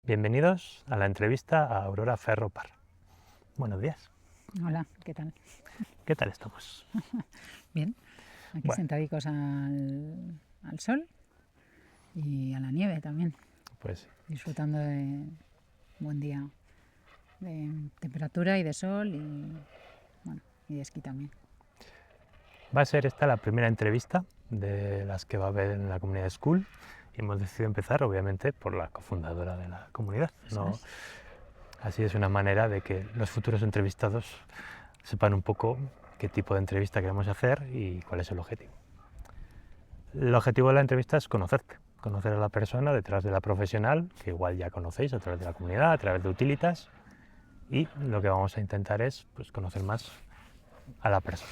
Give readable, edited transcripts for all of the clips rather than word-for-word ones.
Bienvenidos a la entrevista a Aurora Ferro Parr. Buenos días. Hola, ¿qué tal? ¿Qué tal estamos? Bien, aquí Bueno, sentadicos al sol y a la nieve también, pues sí. disfrutando de buen día de temperatura y de sol y de esquí también. Va a ser esta la primera entrevista de las que va a haber en la comunidad School y hemos decidido empezar, obviamente, por la cofundadora de la comunidad. Eso es. Así es una manera de que los futuros entrevistados sepan un poco qué tipo de entrevista queremos hacer y cuál es el objetivo. El objetivo de la entrevista es conocerte, conocer a la persona detrás de la profesional, que igual ya conocéis a través de la comunidad, a través de Utilitas, y lo que vamos a intentar es conocer más a la persona.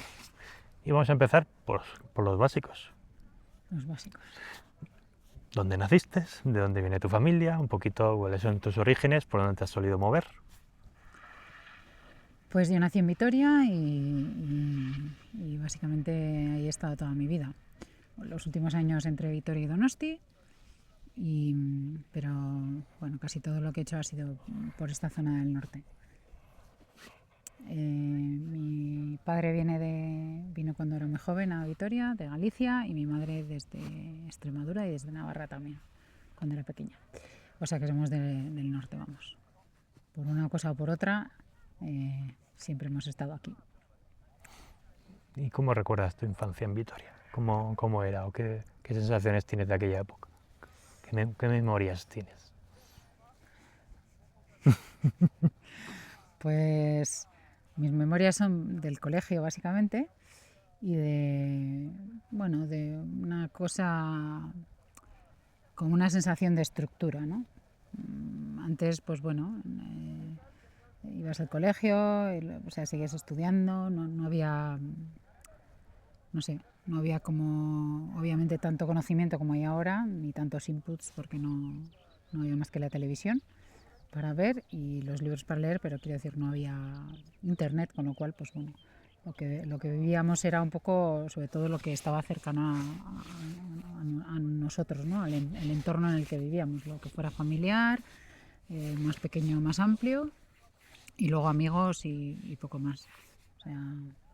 Y vamos a empezar por los básicos. Los básicos. ¿Dónde naciste? ¿De dónde viene tu familia? Un poquito cuáles son tus orígenes, por dónde te has solido mover. Pues yo nací en Vitoria y básicamente ahí he estado toda mi vida. Los últimos años entre Vitoria y Donosti, pero bueno, casi todo lo que he hecho ha sido por esta zona del norte. Mi padre vino cuando era muy joven a Vitoria, de Galicia, y mi madre desde Extremadura y desde Navarra también, cuando era pequeña. O sea que somos del norte, vamos. Por una cosa o por otra, siempre hemos estado aquí. ¿Y cómo recuerdas tu infancia en Vitoria? ¿Cómo era o qué sensaciones tienes de aquella época? ¿Qué memorias tienes? Pues mis memorias son del colegio, básicamente, y de una cosa como una sensación de estructura, ¿no? Antes, pues bueno, ibas al colegio, o sea, seguías estudiando, no había, no sé, no había como, obviamente, tanto conocimiento como hay ahora, ni tantos inputs, porque no había más que la televisión para ver y los libros para leer, pero quiero decir, no había internet, con lo cual, pues bueno, lo que vivíamos era un poco, sobre todo lo que estaba cercano a nosotros, ¿no? El entorno en el que vivíamos, lo que fuera familiar, más pequeño, más amplio, y luego amigos y poco más. O sea,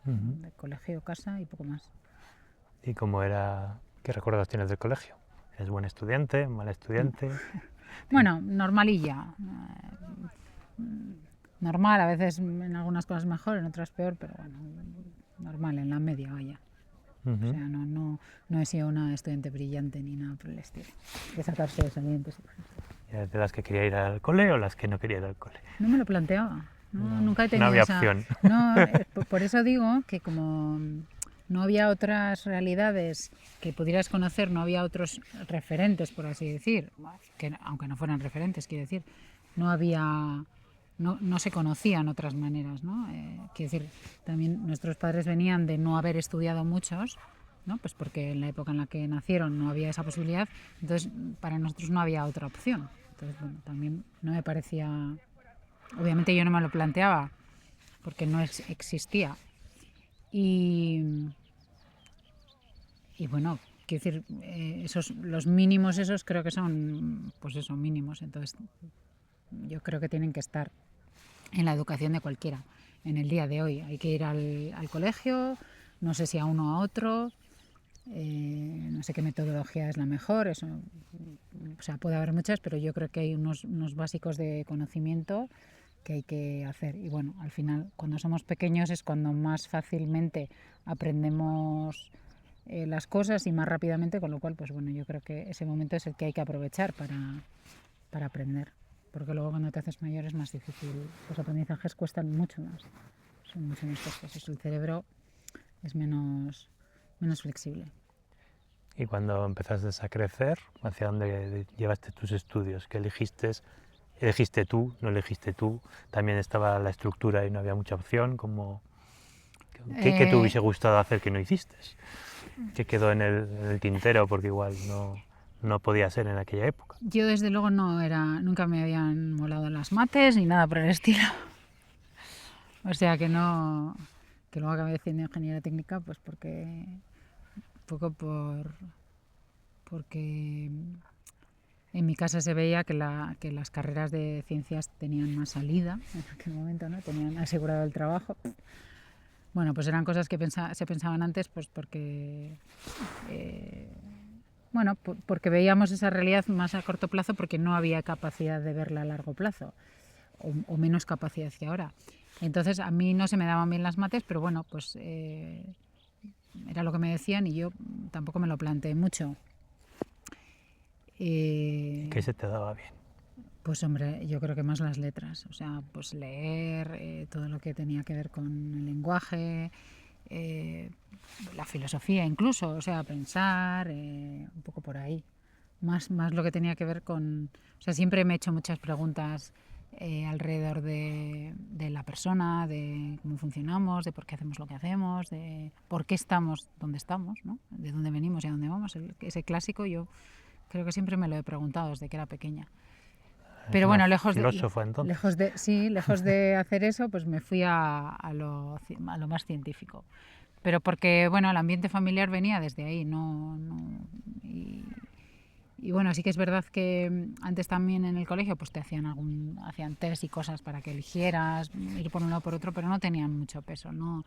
de colegio, casa y poco más. ¿Y cómo era? ¿Qué recuerdos tienes del colegio? ¿Eres buen estudiante, mal estudiante? Bueno, normalilla. Normal, a veces en algunas cosas mejor, en otras peor, pero bueno, normal, en la media, vaya. O sea, no he sido una estudiante brillante ni nada por el estilo. De sacarse sobresalientes. ¿Eres de las que quería ir al cole o las que no quería ir al cole? No me lo planteaba. Nunca he No tenido había esa. opción. No, por eso digo que como no había otras realidades que pudieras conocer, no había otros referentes, por así decir, que aunque no fueran referentes, quiero decir, no había. No se conocían otras maneras, ¿no? Quiero decir, también nuestros padres venían de no haber estudiado muchos, ¿no? Pues porque en la época en la que nacieron no había esa posibilidad, entonces para nosotros no había otra opción. Entonces, bueno, también no me parecía. Obviamente yo no me lo planteaba porque no existía. Y bueno, quiero decir, los mínimos esos creo que son, pues eso, mínimos. Entonces yo creo que tienen que estar en la educación de cualquiera. En el día de hoy hay que ir al colegio, no sé si a uno o a otro, no sé qué metodología es la mejor, eso, o sea, puede haber muchas, pero yo creo que hay unos básicos de conocimiento que hay que hacer. Y bueno, al final, cuando somos pequeños es cuando más fácilmente aprendemos las cosas y más rápidamente, con lo cual, pues bueno, yo creo que ese momento es el que hay que aprovechar para aprender. Porque luego cuando te haces mayor es más difícil. Los aprendizajes cuestan mucho más. Son mucho más costosos. El cerebro es menos flexible. Y cuando empezaste a crecer, ¿hacia dónde llevaste tus estudios? ¿Qué elegiste? ¿Elegiste tú? ¿No elegiste tú? ¿También estaba la estructura y no había mucha opción? ¿Qué te hubiese gustado hacer que no hiciste? ¿Qué quedó en el tintero porque igual no podía ser en aquella época? Yo desde luego nunca me habían molado las mates ni nada por el estilo. O sea que luego acabé haciendo ingeniería técnica, pues porque En mi casa se veía que las carreras de ciencias tenían más salida en aquel momento, ¿no? Tenían asegurado el trabajo. Bueno, pues eran cosas que se pensaban antes, pues porque bueno, porque veíamos esa realidad más a corto plazo, porque no había capacidad de verla a largo plazo, o menos capacidad que ahora. Entonces a mí no se me daban bien las mates, pero bueno, pues era lo que me decían y yo tampoco me lo planteé mucho. ¿Qué se te daba bien? Pues hombre, yo creo que más las letras, o sea, pues leer, todo lo que tenía que ver con el lenguaje, la filosofía incluso, o sea, pensar, un poco por ahí. Más lo que tenía que ver con... O sea, siempre me he hecho muchas preguntas alrededor de la persona, de cómo funcionamos, de por qué hacemos lo que hacemos, de por qué estamos donde estamos, ¿no? De dónde venimos y a dónde vamos. Ese clásico yo creo que siempre me lo he preguntado desde que era pequeña. Pero bueno, lejos de hacer eso, pues me fui a lo más científico. Pero porque, bueno, el ambiente familiar venía desde ahí, y bueno, sí que es verdad que antes también en el colegio pues te hacían test y cosas para que eligieras, ir por un lado o por otro, pero no tenían mucho peso, no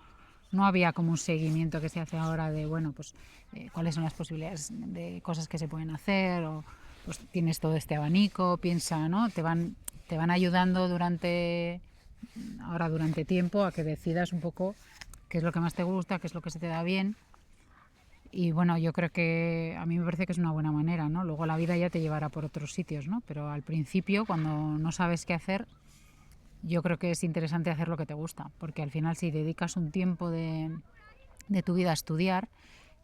había como un seguimiento que se hace ahora de, bueno, pues cuáles son las posibilidades de cosas que se pueden hacer, o pues tienes todo este abanico, piensa, ¿no? Te van ayudando durante tiempo a que decidas un poco qué es lo que más te gusta, qué es lo que se te da bien. Y bueno, yo creo que a mí me parece que es una buena manera, ¿no? Luego la vida ya te llevará por otros sitios, ¿no? Pero al principio, cuando no sabes qué hacer, yo creo que es interesante hacer lo que te gusta, porque al final si dedicas un tiempo de tu vida a estudiar,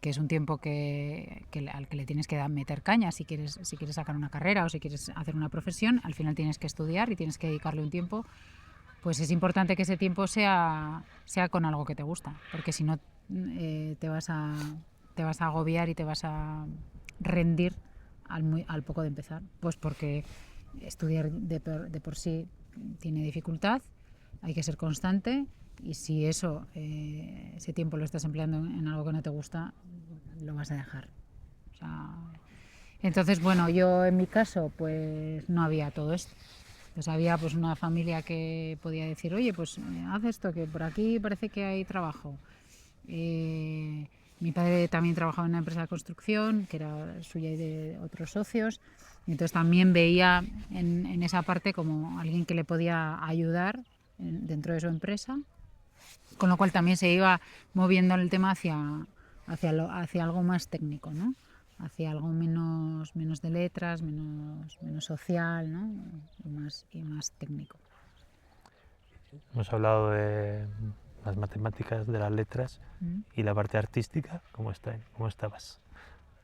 que es un tiempo al que le tienes que meter caña si quieres sacar una carrera o si quieres hacer una profesión, al final tienes que estudiar y tienes que dedicarle un tiempo, pues es importante que ese tiempo sea con algo que te gusta, porque si no te vas a agobiar y te vas a rendir al poco de empezar, pues porque estudiar de por sí tiene dificultad, hay que ser constante, y si ese tiempo lo estás empleando en algo que no te gusta, lo vas a dejar. O sea, entonces, bueno, yo en mi caso pues no había todo esto. Pues había pues una familia que podía decir, oye, pues haz esto, que por aquí parece que hay trabajo. Mi padre también trabajaba en una empresa de construcción, que era suya y de otros socios, y entonces también veía en esa parte como alguien que le podía ayudar dentro de su empresa, con lo cual también se iba moviendo el tema hacia algo más técnico, ¿no? Hacia algo menos de letras, menos social, ¿no? y más técnico. Hemos hablado de las matemáticas, de las letras y la parte artística. ¿Cómo estabas?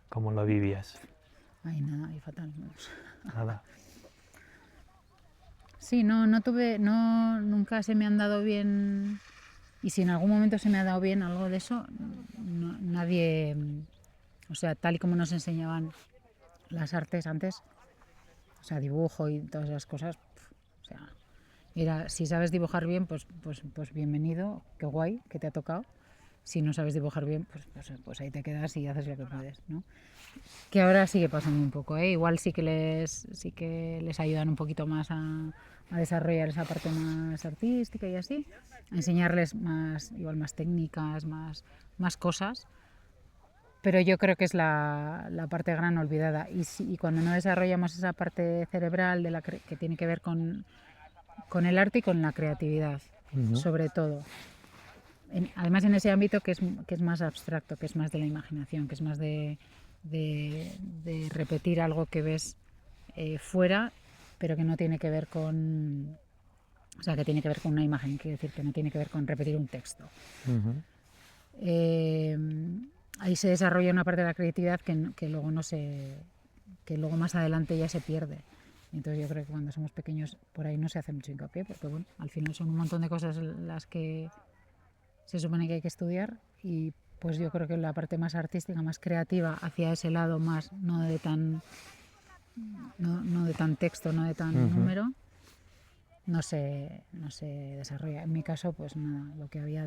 ¿Cómo lo vivías? Ay, nada, y fatal. Nada. Sí, nunca se me han dado bien, y si en algún momento se me ha dado bien algo de eso, nadie, o sea, tal y como nos enseñaban las artes antes, o sea, dibujo y todas esas cosas, o sea, si sabes dibujar bien, pues bienvenido, qué guay, que te ha tocado. Si no sabes dibujar bien, pues ahí te quedas y haces lo que puedes, ¿no? Que ahora sigue pasando un poco, ¿eh? Igual sí que les ayudan un poquito más a desarrollar esa parte más artística y así, a enseñarles igual más técnicas, más cosas, pero yo creo que es la parte gran olvidada, y cuando no desarrollamos esa parte cerebral que tiene que ver con el arte y con la creatividad, sobre todo. Además en ese ámbito que es más abstracto, que es más de la imaginación, que es más de repetir algo que ves fuera, pero que no tiene que ver con... O sea, que tiene que ver con una imagen, quiero decir, que no tiene que ver con repetir un texto. Ahí se desarrolla una parte de la creatividad que luego que luego más adelante ya se pierde. Entonces yo creo que cuando somos pequeños por ahí no se hace mucho hincapié, porque bueno, al final son un montón de cosas las que se supone que hay que estudiar, y pues yo creo que la parte más artística, más creativa, hacia ese lado más, no de tan texto, no de tan número, no se desarrolla. En mi caso, pues nada, lo que había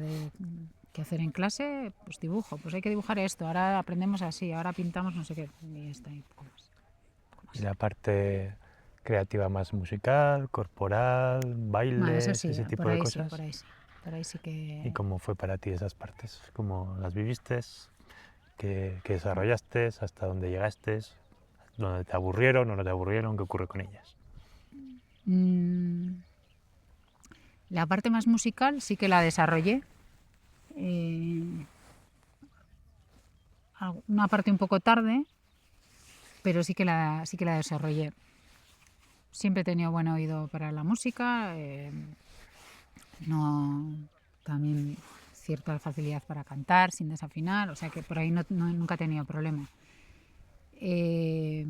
que hacer en clase, pues dibujo, pues hay que dibujar esto, ahora aprendemos así, ahora pintamos no sé qué, y está ahí poco más. ¿Y la parte creativa más musical, corporal, Eso bailes, sí, ese tipo por de ahí sí, cosas? por ahí sí. Por ahí sí ¿Y que... cómo fue para ti esas partes? ¿Cómo las viviste? ¿Qué desarrollaste? ¿Hasta dónde llegaste? ¿Dónde te aburrieron o no te aburrieron? ¿Qué ocurre con ellas? Mm, la parte más musical sí que la desarrollé. Eh, una parte un poco tarde, pero sí que la desarrollé. Siempre he tenido buen oído para la música, no, también cierta facilidad para cantar sin desafinar, o sea que por ahí nunca he tenido problema. Y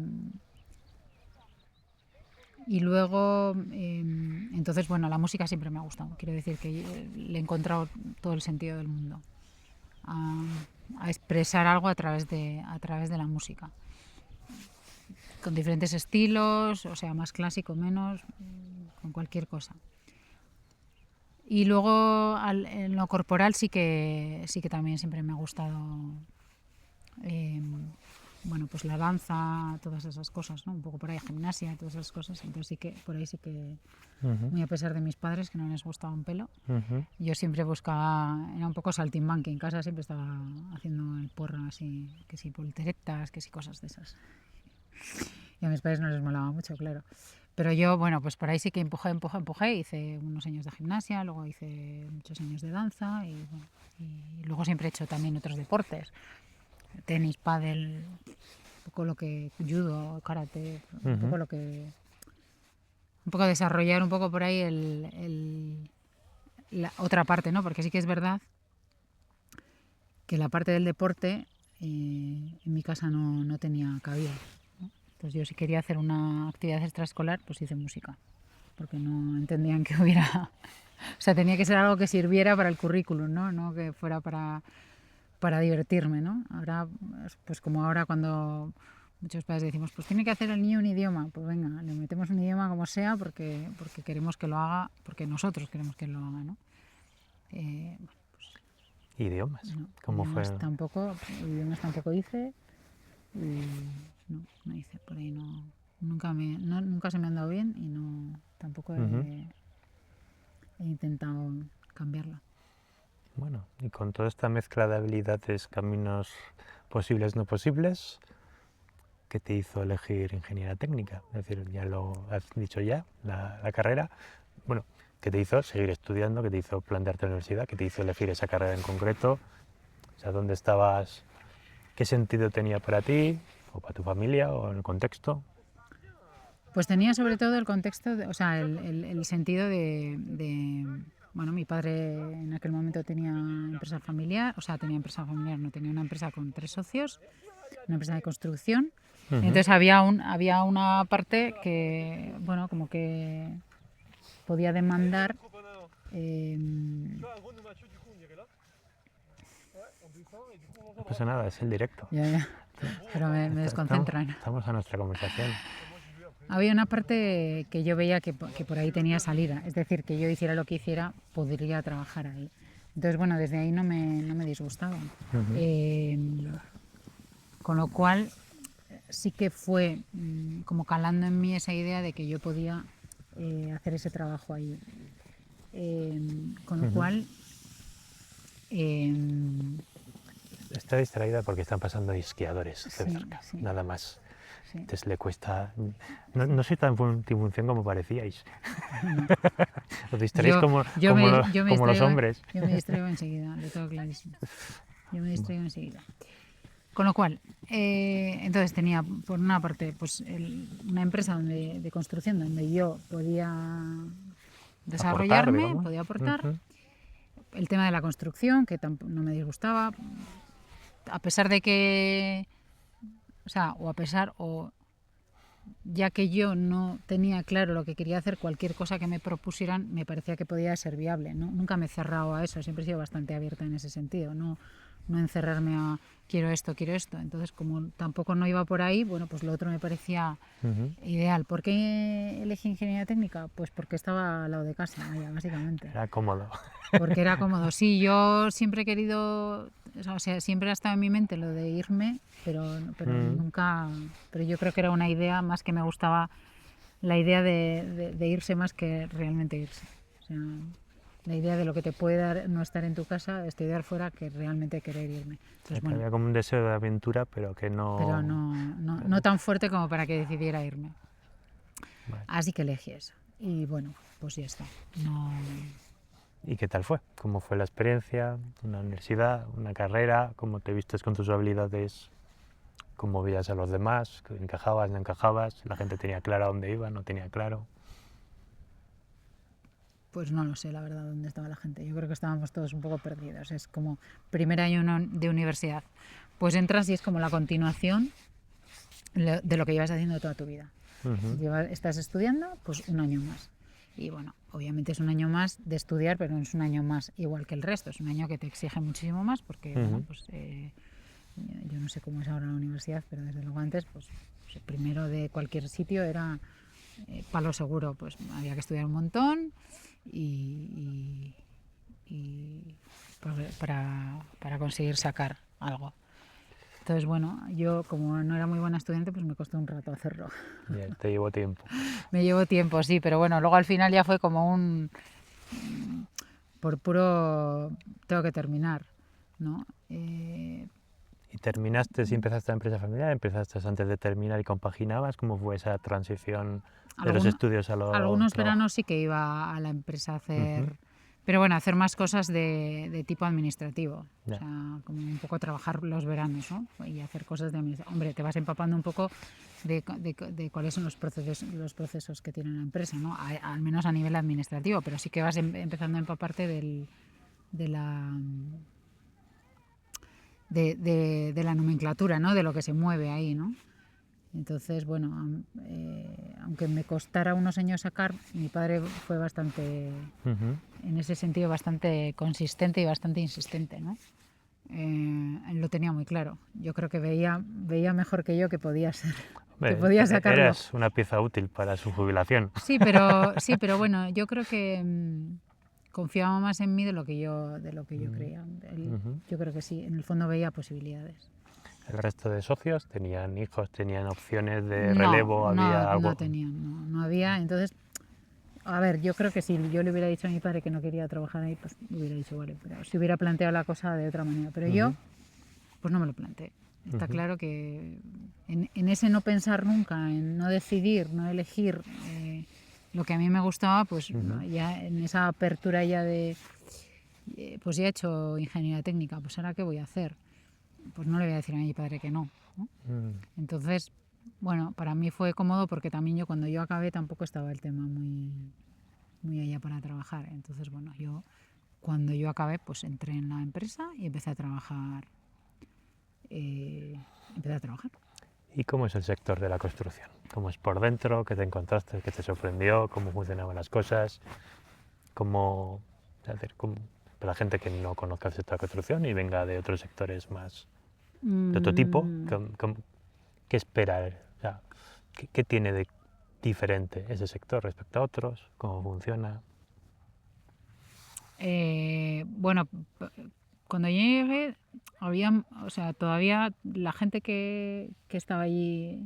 luego, entonces, bueno, la música siempre me ha gustado. Quiero decir que le he encontrado todo el sentido del mundo a expresar algo a través de la música. Con diferentes estilos, o sea, más clásico, menos, con cualquier cosa. Y luego en lo corporal sí que también siempre me ha gustado, bueno, pues la danza, todas esas cosas, ¿no? Un poco por ahí, gimnasia, todas esas cosas. Entonces sí que por ahí sí que, muy a pesar de mis padres que no les gustaba un pelo, yo siempre buscaba, era un poco saltimbanqui, en casa siempre estaba haciendo el porro así, que si volteretas, que si cosas de esas. Y a mis padres no les molaba mucho, claro. Pero yo, bueno, pues por ahí sí que empujé. Hice unos años de gimnasia, luego hice muchos años de danza y, bueno, y luego siempre he hecho también otros deportes. Tenis, pádel, un poco lo que judo, karate, un poco lo que... Un poco desarrollar un poco por ahí la otra parte, ¿no? Porque sí que es verdad que la parte del deporte en mi casa no tenía cabida. Pues yo si quería hacer una actividad extraescolar, pues hice música, porque no entendían que hubiera... O sea, tenía que ser algo que sirviera para el currículum, ¿no? No que fuera para divertirme, ¿no? Ahora, pues como ahora cuando muchos padres decimos, pues tiene que hacer el niño un idioma, pues venga, le metemos un idioma como sea porque queremos que lo haga, porque nosotros queremos que lo haga, ¿no? Bueno, pues, ¿Idiomas? no, ¿Cómo fue? idiomas tampoco hice. Y no hice, por ahí nunca se me han dado bien y tampoco he intentado cambiarla. Bueno, y con toda esta mezcla de habilidades, caminos posibles, no posibles, ¿qué te hizo elegir ingeniería técnica? Es decir, ya lo has dicho ya, la carrera. Bueno, ¿qué te hizo seguir estudiando? ¿Qué te hizo plantearte la universidad? ¿Qué te hizo elegir esa carrera en concreto? O sea, ¿dónde estabas? ¿Qué sentido tenía para ti o para tu familia o en el contexto? Pues tenía sobre todo el contexto, o sea, el sentido bueno, mi padre en aquel momento tenía empresa familiar, o sea, tenía empresa familiar, no tenía una empresa con 3 socios, una empresa de construcción. Entonces había una parte que, bueno, como que podía demandar No pasa nada, es el directo. ya, pero me desconcentro. Estamos a nuestra conversación. Había una parte que yo veía que por ahí tenía salida, es decir, que yo hiciera lo que hiciera, podría trabajar ahí. Entonces, bueno, desde ahí no me disgustaba. Con lo cual, sí que fue como calando en mí esa idea de que yo podía hacer ese trabajo ahí. Con lo cual... Está distraída porque están pasando esquiadores cerca, sí. nada más. Sí. Entonces le cuesta... No soy tan multifunción como parecíais. No. Os distraéis como los hombres. Yo me distraigo enseguida, lo tengo clarísimo. Yo me distraigo enseguida. Con lo cual, entonces tenía por una parte pues una empresa de construcción donde yo podía desarrollarme, podía aportar. El tema de la construcción, que no me disgustaba, a pesar de que, ya que yo no tenía claro lo que quería hacer, cualquier cosa que me propusieran me parecía que podía ser viable, ¿no? Nunca me he cerrado a eso, siempre he sido bastante abierta en ese sentido, no encerrarme a quiero esto. Entonces, como tampoco no iba por ahí, bueno, pues lo otro me parecía ideal. ¿Por qué elegí ingeniería técnica? Pues porque estaba al lado de casa, básicamente. Era cómodo. Porque era cómodo. Sí, yo siempre he querido o sea, siempre ha estado en mi mente lo de irme, pero nunca, pero yo creo que era una idea más que me gustaba la idea de irse más que realmente irse. O sea, la idea de lo que te puede dar no estar en tu casa, estudiar fuera, que realmente querer irme. Entonces, Que bueno, había como un deseo de aventura, pero que pero no... no tan fuerte como para que decidiera irme. Vale. Así que elegí eso. Y bueno, pues ya está. No, ¿Y qué tal fue? ¿Cómo fue la experiencia? ¿Una universidad? ¿Una carrera? ¿Cómo te vistes con tus habilidades? ¿Cómo veías a los demás? ¿Encajabas, no encajabas? ¿La gente tenía claro a dónde iba, no tenía claro? pues no lo sé, la verdad, dónde estaba la gente. Yo creo que estábamos todos un poco perdidos. Es como primer año de universidad. Pues entras y es como la continuación de lo que llevas haciendo toda tu vida. Estás estudiando, pues un año más. Y bueno, obviamente es un año más de estudiar, pero no es un año más igual que el resto. Es un año que te exige muchísimo más porque, bueno, pues yo no sé cómo es ahora la universidad, pero desde luego antes, pues el primero de cualquier sitio era palo seguro. Pues había que estudiar un montón y para conseguir sacar algo. Entonces, bueno, yo como no era muy buena estudiante, pues me costó un rato hacerlo. Bien, te llevó tiempo. Me llevó tiempo, sí, pero bueno, luego al final ya fue como por puro tengo que terminar, ¿no? ¿Y terminaste, si empezaste la empresa familiar, empezaste antes de terminar y compaginabas? ¿Cómo fue esa transición de los estudios a los algunos trabajos? veranos sí que iba a la empresa a hacer, pero bueno, a hacer más cosas de tipo administrativo. Ya. O sea, como un poco trabajar los veranos, ¿no? Y hacer cosas de administración. Hombre, te vas empapando un poco de cuáles son los procesos que tiene la empresa, ¿no? Al menos a nivel administrativo, pero sí que vas empezando a empaparte de la nomenclatura, ¿no? De lo que se mueve ahí, ¿no? Entonces, bueno, aunque me costara unos años sacar, mi padre fue bastante, en ese sentido, bastante consistente y bastante insistente, ¿no? Él lo tenía muy claro. Yo creo que veía mejor que yo que podía ser, que podía sacarlo. Eras una pieza útil para su jubilación. Sí, pero bueno, yo creo que confiaba más en mí de lo que yo creía. Yo creo que sí, en el fondo veía posibilidades. ¿El resto de socios tenían hijos, tenían opciones de relevo? ¿Había algo? No tenían, no había. Entonces, a ver, yo creo que si yo le hubiera dicho a mi padre que no quería trabajar ahí, pues le hubiera dicho, vale, pero si hubiera planteado la cosa de otra manera. Pero yo, pues no me lo planteé. Está claro que en ese no pensar nunca, en no decidir, no elegir lo que a mí me gustaba, pues ya en esa apertura ya de, pues ya he hecho ingeniería técnica, pues ahora qué voy a hacer. Pues no le voy a decir a mi padre que no, ¿no? Entonces, bueno, para mí fue cómodo porque también yo cuando yo acabé tampoco estaba el tema muy allá para trabajar. Entonces, bueno, yo cuando yo acabé pues entré en la empresa y empecé a trabajar. ¿Y cómo es el sector de la construcción? ¿Cómo es por dentro? ¿Qué te encontraste? ¿Qué te sorprendió? ¿Cómo funcionaban las cosas? ¿Cómo, para la gente que no conozca el sector de la construcción y venga de otros sectores más de otro tipo, ¿qué espera? O sea, ¿qué tiene de diferente ese sector respecto a otros? ¿Cómo funciona? Bueno, cuando yo llegué, había, o sea, todavía la gente que estaba allí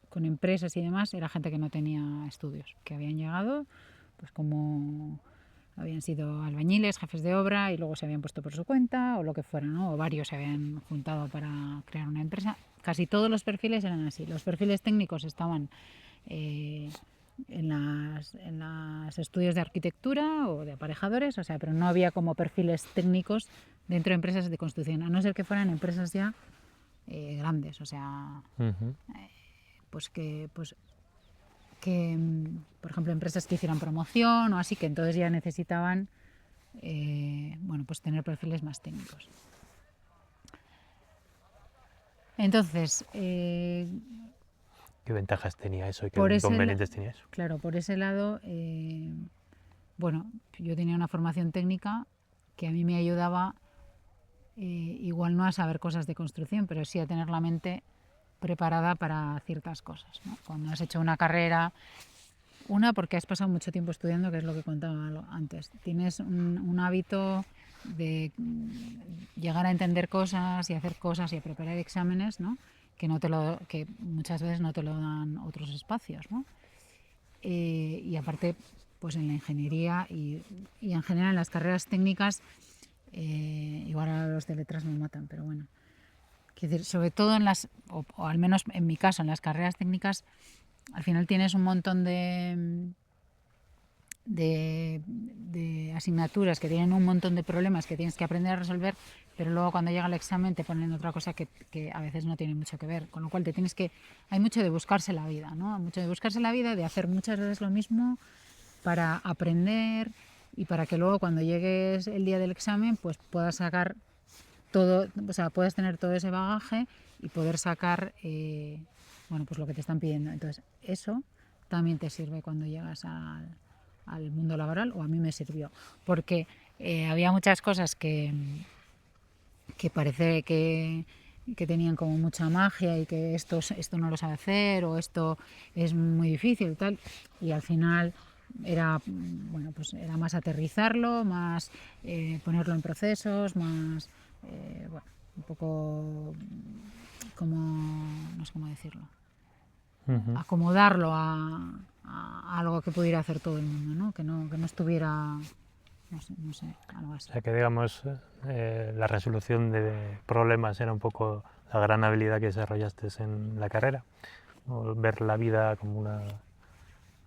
con empresas y demás era gente que no tenía estudios, que habían llegado, pues como habían sido albañiles, jefes de obra y luego se habían puesto por su cuenta o lo que fuera, ¿no? O varios se habían juntado para crear una empresa. Casi todos los perfiles eran así. Los perfiles técnicos estaban en los estudios de arquitectura o de aparejadores, o sea, pero no había como perfiles técnicos dentro de empresas de construcción, a no ser que fueran empresas ya grandes, o sea, pues que por ejemplo, empresas que hicieran promoción o así, que entonces ya necesitaban bueno, pues tener perfiles más técnicos. Entonces, ¿qué ventajas tenía eso y qué inconvenientes tenía eso? Claro, por ese lado, bueno, yo tenía una formación técnica que a mí me ayudaba igual no a saber cosas de construcción, pero sí a tener la mente preparada para ciertas cosas, ¿no? Cuando has hecho una carrera Una, porque has pasado mucho tiempo estudiando, que es lo que contaba antes. Tienes un hábito de llegar a entender cosas y hacer cosas y a preparar exámenes, ¿no? Que muchas veces no te lo dan otros espacios, ¿no? Y aparte, pues en la ingeniería y en general en las carreras técnicas, igual a los de letras me matan, pero bueno. Quiero decir, sobre todo o al menos en mi caso, en las carreras técnicas, al final tienes un montón de asignaturas que tienen un montón de problemas que tienes que aprender a resolver, pero luego cuando llega el examen te ponen otra cosa que a veces no tiene mucho que ver, con lo cual hay mucho de buscarse la vida, ¿no? Mucho de buscarse la vida, de hacer muchas veces lo mismo para aprender y para que luego cuando llegues el día del examen pues puedas sacar todo, o sea, puedes tener todo ese bagaje y poder sacar bueno, pues lo que te están pidiendo. Entonces, eso también te sirve cuando llegas al mundo laboral, o a mí me sirvió, porque había muchas cosas que parece que tenían como mucha magia y que esto no lo sabe hacer o esto es muy difícil y tal, y al final era, bueno, pues era más aterrizarlo, más ponerlo en procesos, más, bueno, un poco como, no sé cómo decirlo, acomodarlo a algo que pudiera hacer todo el mundo, ¿no? Que no estuviera, no sé, algo así. O sea que, digamos, la resolución de problemas era un poco la gran habilidad que desarrollaste en la carrera, o ver la vida como una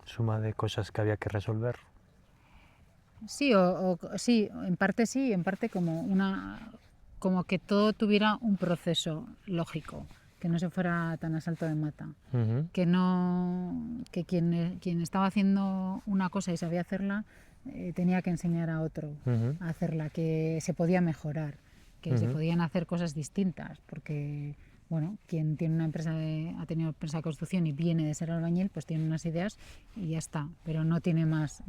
suma de cosas que había que resolver. Sí, sí, en parte sí, en parte como que todo tuviera un proceso lógico, que no se fuera tan a salto de mata, que no, que quien estaba haciendo una cosa y sabía hacerla tenía que enseñar a otro a hacerla, que se podía mejorar, que se podían hacer cosas distintas, porque bueno, quien tiene una empresa ha tenido empresa de construcción y viene de ser albañil, pues tiene unas ideas y ya está, pero no tiene más,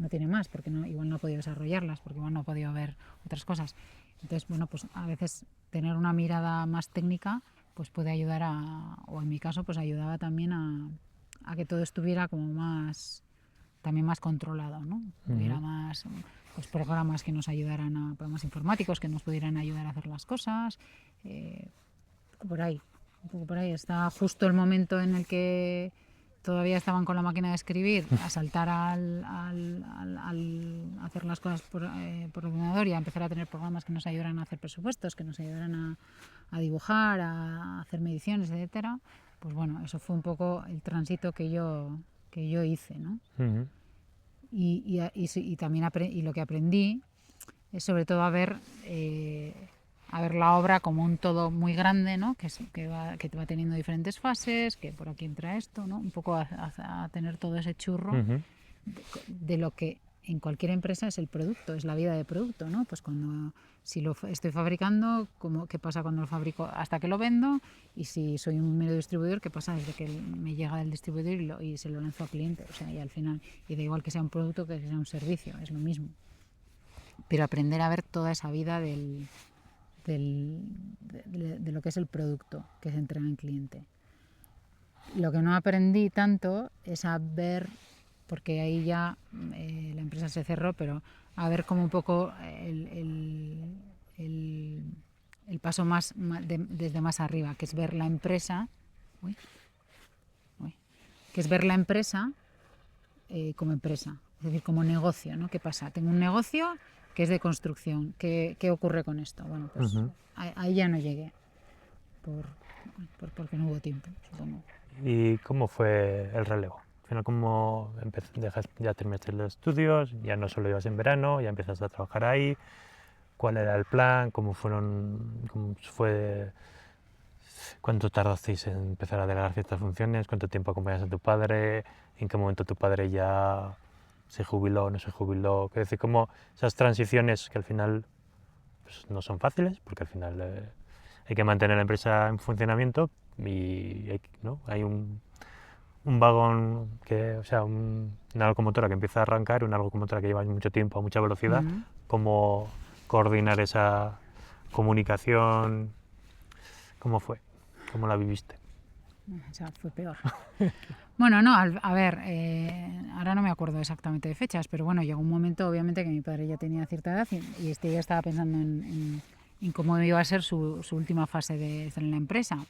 porque igual no ha podido desarrollarlas, porque igual no ha podido ver otras cosas. Entonces, bueno, pues a veces tener una mirada más técnica pues puede ayudar o en mi caso, pues ayudaba también a que todo estuviera como también más controlado, ¿no? Hubiera más pues programas que nos ayudaran programas informáticos que nos pudieran ayudar a hacer las cosas, por ahí. Un poco por ahí. Está justo el momento en el que todavía estaban con la máquina de escribir, a saltar al hacer las cosas por ordenador y a empezar a tener programas que nos ayudaran a hacer presupuestos, que nos ayudaran a dibujar, a hacer mediciones, etcétera. Pues bueno, eso fue un poco el tránsito que yo hice, ¿no? Y también lo que aprendí es sobre todo a ver la obra como un todo muy grande, ¿no? que te va teniendo diferentes fases, que por aquí entra esto, ¿no? Un poco a tener todo ese churro de lo que en cualquier empresa es el producto, es la vida de producto, ¿no? Pues si lo estoy fabricando, ¿qué pasa cuando lo fabrico hasta que lo vendo? Y si soy un mero distribuidor, ¿qué pasa desde que me llega del distribuidor y se lo lanzo al cliente? O sea, y al final, y da igual que sea un producto que sea un servicio, es lo mismo. Pero aprender a ver toda esa vida de lo que es el producto que se entrega al cliente. Lo que no aprendí tanto es a ver, porque ahí ya la empresa se cerró, pero a ver como un poco el paso desde más arriba, que es ver la empresa, que es ver la empresa como empresa, es decir, como negocio, ¿no? ¿Qué pasa? Tengo un negocio que es de construcción. ¿Qué ocurre con esto? Bueno, pues ahí ya no llegué, porque no hubo tiempo, supongo. ¿Y cómo fue el relevo? Al final, ¿cómo ya terminaste los estudios? Ya no solo ibas en verano, ya empezaste a trabajar ahí. ¿Cuál era el plan? ¿Cómo fue? ¿Cuánto tardasteis en empezar a delegar ciertas funciones? ¿Cuánto tiempo acompañas a tu padre? ¿En qué momento tu padre ya se jubiló, no se jubiló? Quiero decir, como esas transiciones que al final pues, no son fáciles, porque al final hay que mantener la empresa en funcionamiento y hay un vagón, una locomotora que empieza a arrancar, una locomotora que lleva mucho tiempo a mucha velocidad. ¿Cómo coordinar esa comunicación? ¿Cómo fue? ¿Cómo la viviste? O sea, fue peor. Bueno, no, a ver, ahora no me acuerdo exactamente de fechas, pero bueno, llegó un momento, obviamente, que mi padre ya tenía cierta edad y ya estaba pensando en cómo iba a ser su última fase de estar en la empresa.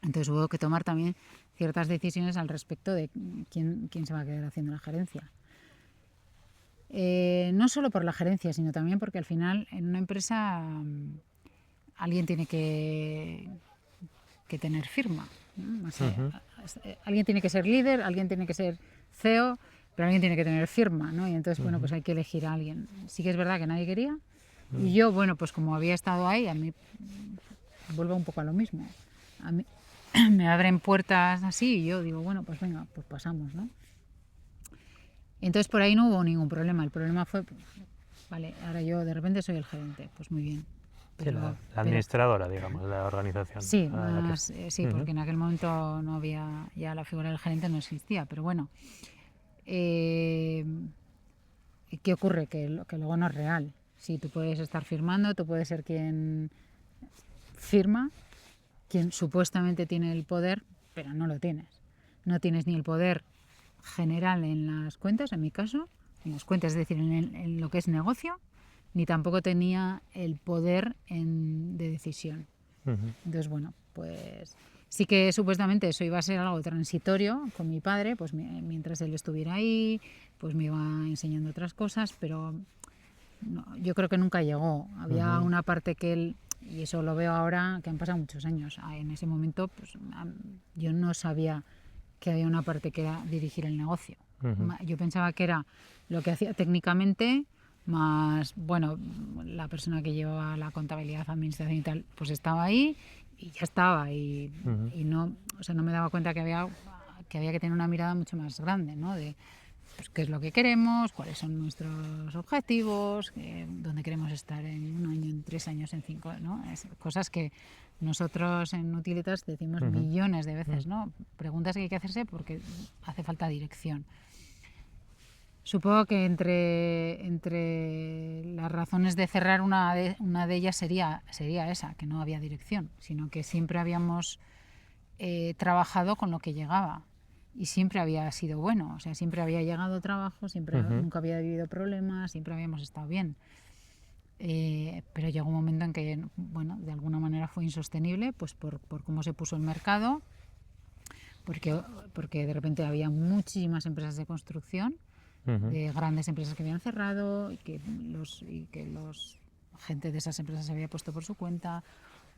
Entonces hubo que tomar también ciertas decisiones al respecto de quién se va a quedar haciendo la gerencia. No solo por la gerencia, sino también porque al final en una empresa alguien tiene que tener firma, ¿no? O sea, alguien tiene que ser líder, alguien tiene que ser CEO, pero alguien tiene que tener firma, ¿no? Y entonces, bueno, pues hay que elegir a alguien. Sí que es verdad que nadie quería, y yo, bueno, pues como había estado ahí, a mí vuelvo un poco a lo mismo. A mí me abren puertas así y yo digo, bueno, pues venga, pues pasamos, ¿no? Entonces por ahí no hubo ningún problema. El problema fue, pues, vale, ahora yo de repente soy el gerente, pues muy bien. Sí, la administradora, digamos, de la organización. Sí, más, sí, porque en aquel momento no había, ya la figura del gerente no existía, pero bueno. ¿Qué ocurre? Que luego no es real. Sí, tú puedes estar firmando, tú puedes ser quien firma, quien supuestamente tiene el poder, pero no lo tienes. No tienes ni el poder general en las cuentas, en mi caso, en las cuentas, es decir, en lo que es negocio, ni tampoco tenía el poder de decisión. Entonces, bueno, pues sí que supuestamente eso iba a ser algo transitorio con mi padre, pues mientras él estuviera ahí, pues me iba enseñando otras cosas, pero no, yo creo que nunca llegó. Había una parte que él, y eso lo veo ahora, que han pasado muchos años. En ese momento, pues yo no sabía que había una parte que era dirigir el negocio. Yo pensaba que era lo que hacía técnicamente, más, bueno, la persona que llevaba la contabilidad, administración y tal, pues estaba ahí y ya estaba. Y no, o sea, no me daba cuenta que había que tener una mirada mucho más grande, ¿no? De pues, qué es lo que queremos, cuáles son nuestros objetivos, dónde queremos estar en 1 año, en 3 años, en 5, ¿no? Cosas que nosotros en Utilitas decimos millones de veces, ¿no? Preguntas que hay que hacerse porque hace falta dirección. Supongo que entre las razones de cerrar una de ellas sería esa, que no había dirección, sino que siempre habíamos trabajado con lo que llegaba y siempre había sido bueno, o sea, siempre había llegado trabajo, siempre nunca había habido problemas, siempre habíamos estado bien. Pero llegó un momento en que, bueno, de alguna manera fue insostenible, pues por cómo se puso el mercado, porque de repente había muchísimas empresas de construcción, de grandes empresas que habían cerrado y que los gente de esas empresas se había puesto por su cuenta.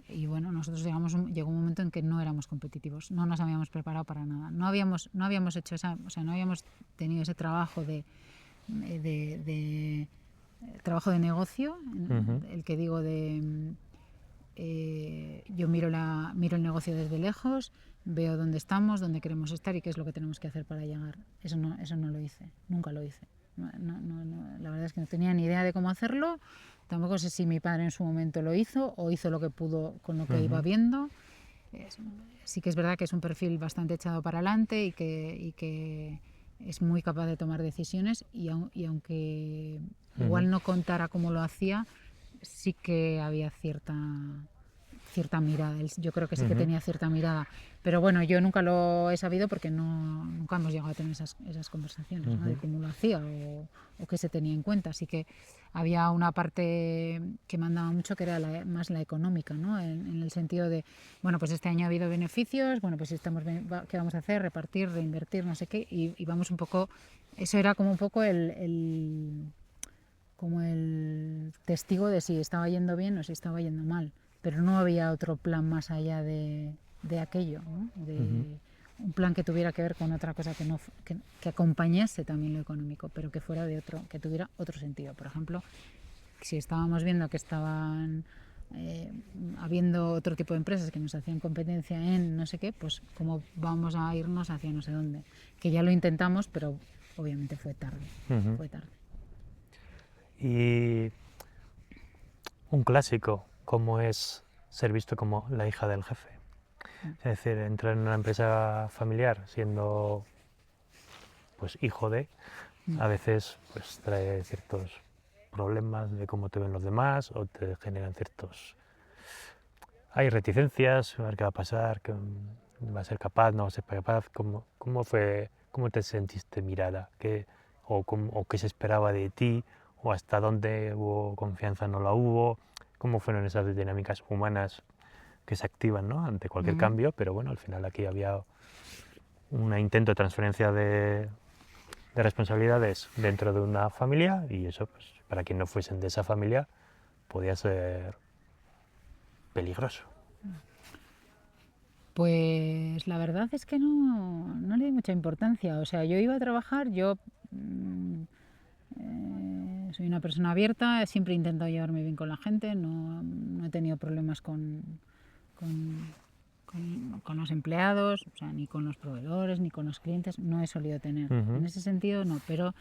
Y bueno, nosotros llegó un momento en que no éramos competitivos, no nos habíamos preparado para nada, no habíamos hecho no habíamos tenido ese trabajo de trabajo de negocio, el que digo yo miro el negocio desde lejos, veo dónde estamos, dónde queremos estar y qué es lo que tenemos que hacer para llegar. Eso no lo hice, nunca lo hice. La verdad es que no tenía ni idea de cómo hacerlo. Tampoco sé si mi padre en su momento lo hizo o hizo lo que pudo con lo que iba viendo. Sí que es verdad que es un perfil bastante echado para adelante y que es muy capaz de tomar decisiones y aunque igual no contara cómo lo hacía, sí que había cierta mirada. Yo creo que sí que tenía cierta mirada. Pero bueno, yo nunca lo he sabido porque nunca hemos llegado a tener esas conversaciones, ¿no? De cómo lo hacía o qué se tenía en cuenta. Así que había una parte que mandaba mucho que era más la económica, ¿no? En el sentido de, bueno, pues este año ha habido beneficios, bueno, pues ¿qué vamos a hacer? Repartir, reinvertir, no sé qué. Y vamos un poco, eso era como un poco como el testigo de si estaba yendo bien o si estaba yendo mal. Pero no había otro plan más allá de aquello, ¿no? Un plan que tuviera que ver con otra cosa que acompañase también lo económico, pero que fuera que tuviera otro sentido. Por ejemplo, si estábamos viendo que estaban habiendo otro tipo de empresas que nos hacían competencia en no sé qué, pues cómo vamos a irnos hacia no sé dónde. Que ya lo intentamos, pero obviamente fue tarde. Fue tarde. Y un clásico, como es ser visto como la hija del jefe. Es decir, entrar en una empresa familiar siendo pues hijo de, a veces pues trae ciertos problemas de cómo te ven los demás o te generan ciertos... Hay reticencias, a ver qué va a pasar, ¿Va a ser capaz? ¿No va a ser capaz? ¿Cómo te sentiste mirada? ¿O qué se esperaba de ti? ¿O hasta dónde hubo confianza, no la hubo? ¿Cómo fueron esas dinámicas humanas que se activan, ¿no?, ante cualquier Ujú. cambio? Pero bueno, al final aquí había un intento de transferencia de responsabilidades dentro de una familia, y eso, pues, para quien no fuesen de esa familia, podía ser peligroso. Pues la verdad es que no le di mucha importancia. O sea, yo iba a trabajar, mm, soy una persona abierta, siempre he intentado llevarme bien con la gente, no he tenido problemas con, con los empleados, o sea, ni con los proveedores, ni con los clientes, no he solido tener. En ese sentido, no, pero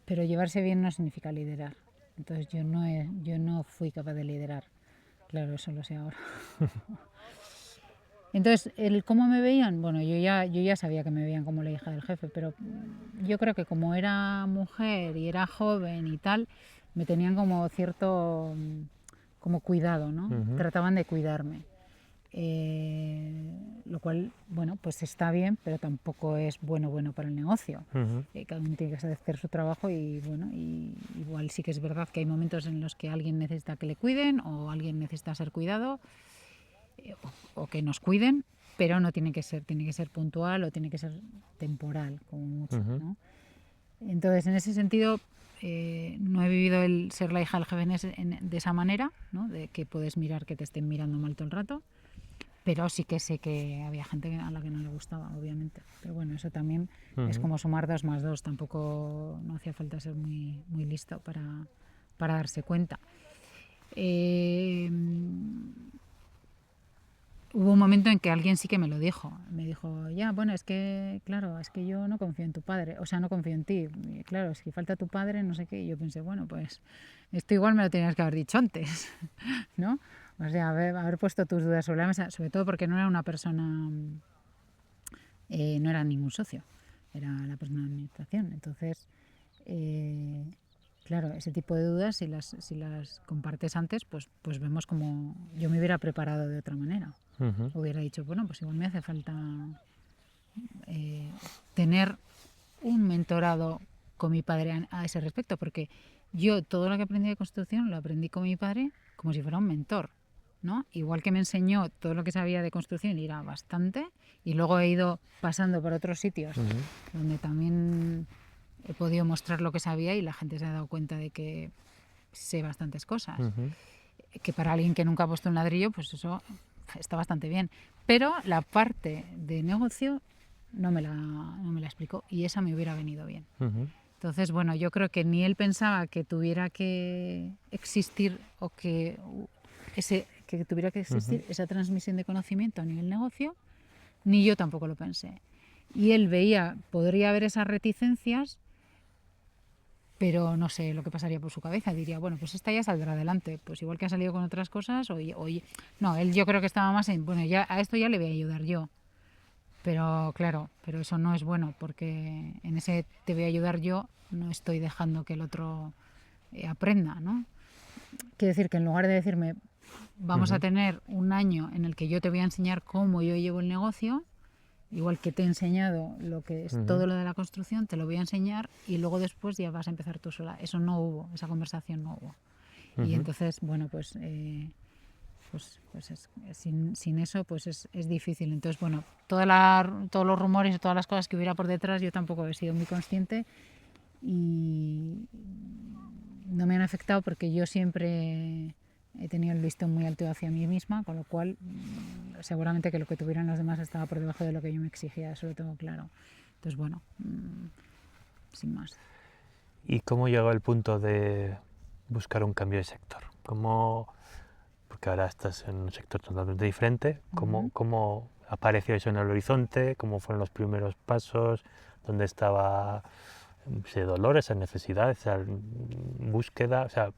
llevarse bien no significa liderar. Entonces yo no fui capaz de liderar. Claro, eso lo sé ahora. Entonces, el cómo me veían, bueno, yo ya sabía que me veían como la hija del jefe, pero yo creo que como era mujer y era joven y tal, me tenían como cierto como cuidado, ¿no? Ujú, Trataban de cuidarme. Lo cual, bueno, pues está bien, pero tampoco es bueno para el negocio. ujú, Cada uno tiene que hacer su trabajo y, bueno, y igual sí que es verdad que hay momentos en los que alguien necesita que le cuiden o alguien necesita ser cuidado o que nos cuiden, pero no tiene que ser puntual o tiene que ser temporal, como mucho, ujú, ¿no? Entonces, en ese sentido, no he vivido el ser la hija del jefe de esa manera, ¿no? De que puedes mirar que te estén mirando mal todo el rato, pero sí que sé que había gente a la que no le gustaba, obviamente. Pero bueno, eso también es ujú. como sumar 2 más 2, tampoco no hacía falta ser muy listo para darse cuenta. Eh, Hubo un momento en que alguien sí que me lo dijo. Me dijo, ya, bueno, es que, claro, es que yo no confío en tu padre, o sea, no confío en ti. Y claro, si falta tu padre, no sé qué. Y yo pensé, bueno, pues esto igual me lo tenías que haber dicho antes, ¿no? O sea, haber puesto tus dudas sobre la mesa, sobre todo porque no era una persona, no era ningún socio, era la persona de administración. Entonces, eh, claro, ese tipo de dudas, si las compartes antes, pues vemos como yo me hubiera preparado de otra manera. Ujú, Hubiera dicho, bueno, pues igual me hace falta tener un mentorado con mi padre a ese respecto, porque yo todo lo que aprendí de construcción lo aprendí con mi padre como si fuera un mentor, ¿no? Igual que me enseñó todo lo que sabía de construcción y era bastante, y luego he ido pasando por otros sitios ujú, donde también he podido mostrar lo que sabía y la gente se ha dado cuenta de que sé bastantes cosas. ujú, Que para alguien que nunca ha puesto un ladrillo, pues eso está bastante bien. Pero la parte de negocio no me la explicó y esa me hubiera venido bien. ujú, Entonces, bueno, yo creo que ni él pensaba que tuviera que existir que tuviera que ujú, existir esa transmisión de conocimiento a nivel negocio, ni yo tampoco lo pensé. Y él veía, podría haber esas reticencias, pero no sé lo que pasaría por su cabeza. Diría, bueno, pues esta ya saldrá adelante. Pues igual que ha salido con otras cosas, no, él yo creo que estaba más en, bueno, ya a esto ya le voy a ayudar yo. Pero claro, pero eso no es bueno, porque en ese te voy a ayudar yo, no estoy dejando que el otro aprenda, ¿no? Quiere decir que en lugar de decirme, vamos a ujú, tener un año en el que yo te voy a enseñar cómo yo llevo el negocio, igual que te he enseñado lo que es ujú, todo lo de la construcción, te lo voy a enseñar y luego después ya vas a empezar tú sola. Eso no hubo, esa conversación no hubo. Y ujú, entonces, bueno, sin eso pues es difícil. Entonces, bueno, todos los rumores y todas las cosas que hubiera por detrás yo tampoco he sido muy consciente y no me han afectado porque yo siempre he tenido el listón muy alto hacia mí misma, con lo cual seguramente que lo que tuvieran los demás estaba por debajo de lo que yo me exigía, eso lo tengo claro. Entonces, bueno, sin más. ¿Y cómo llegó el punto de buscar un cambio de sector? Porque ahora estás en un sector totalmente diferente, Ujú. ¿cómo apareció eso en el horizonte? ¿Cómo fueron los primeros pasos? ¿Dónde estaba ese dolor, esa necesidad, esa búsqueda? O sea,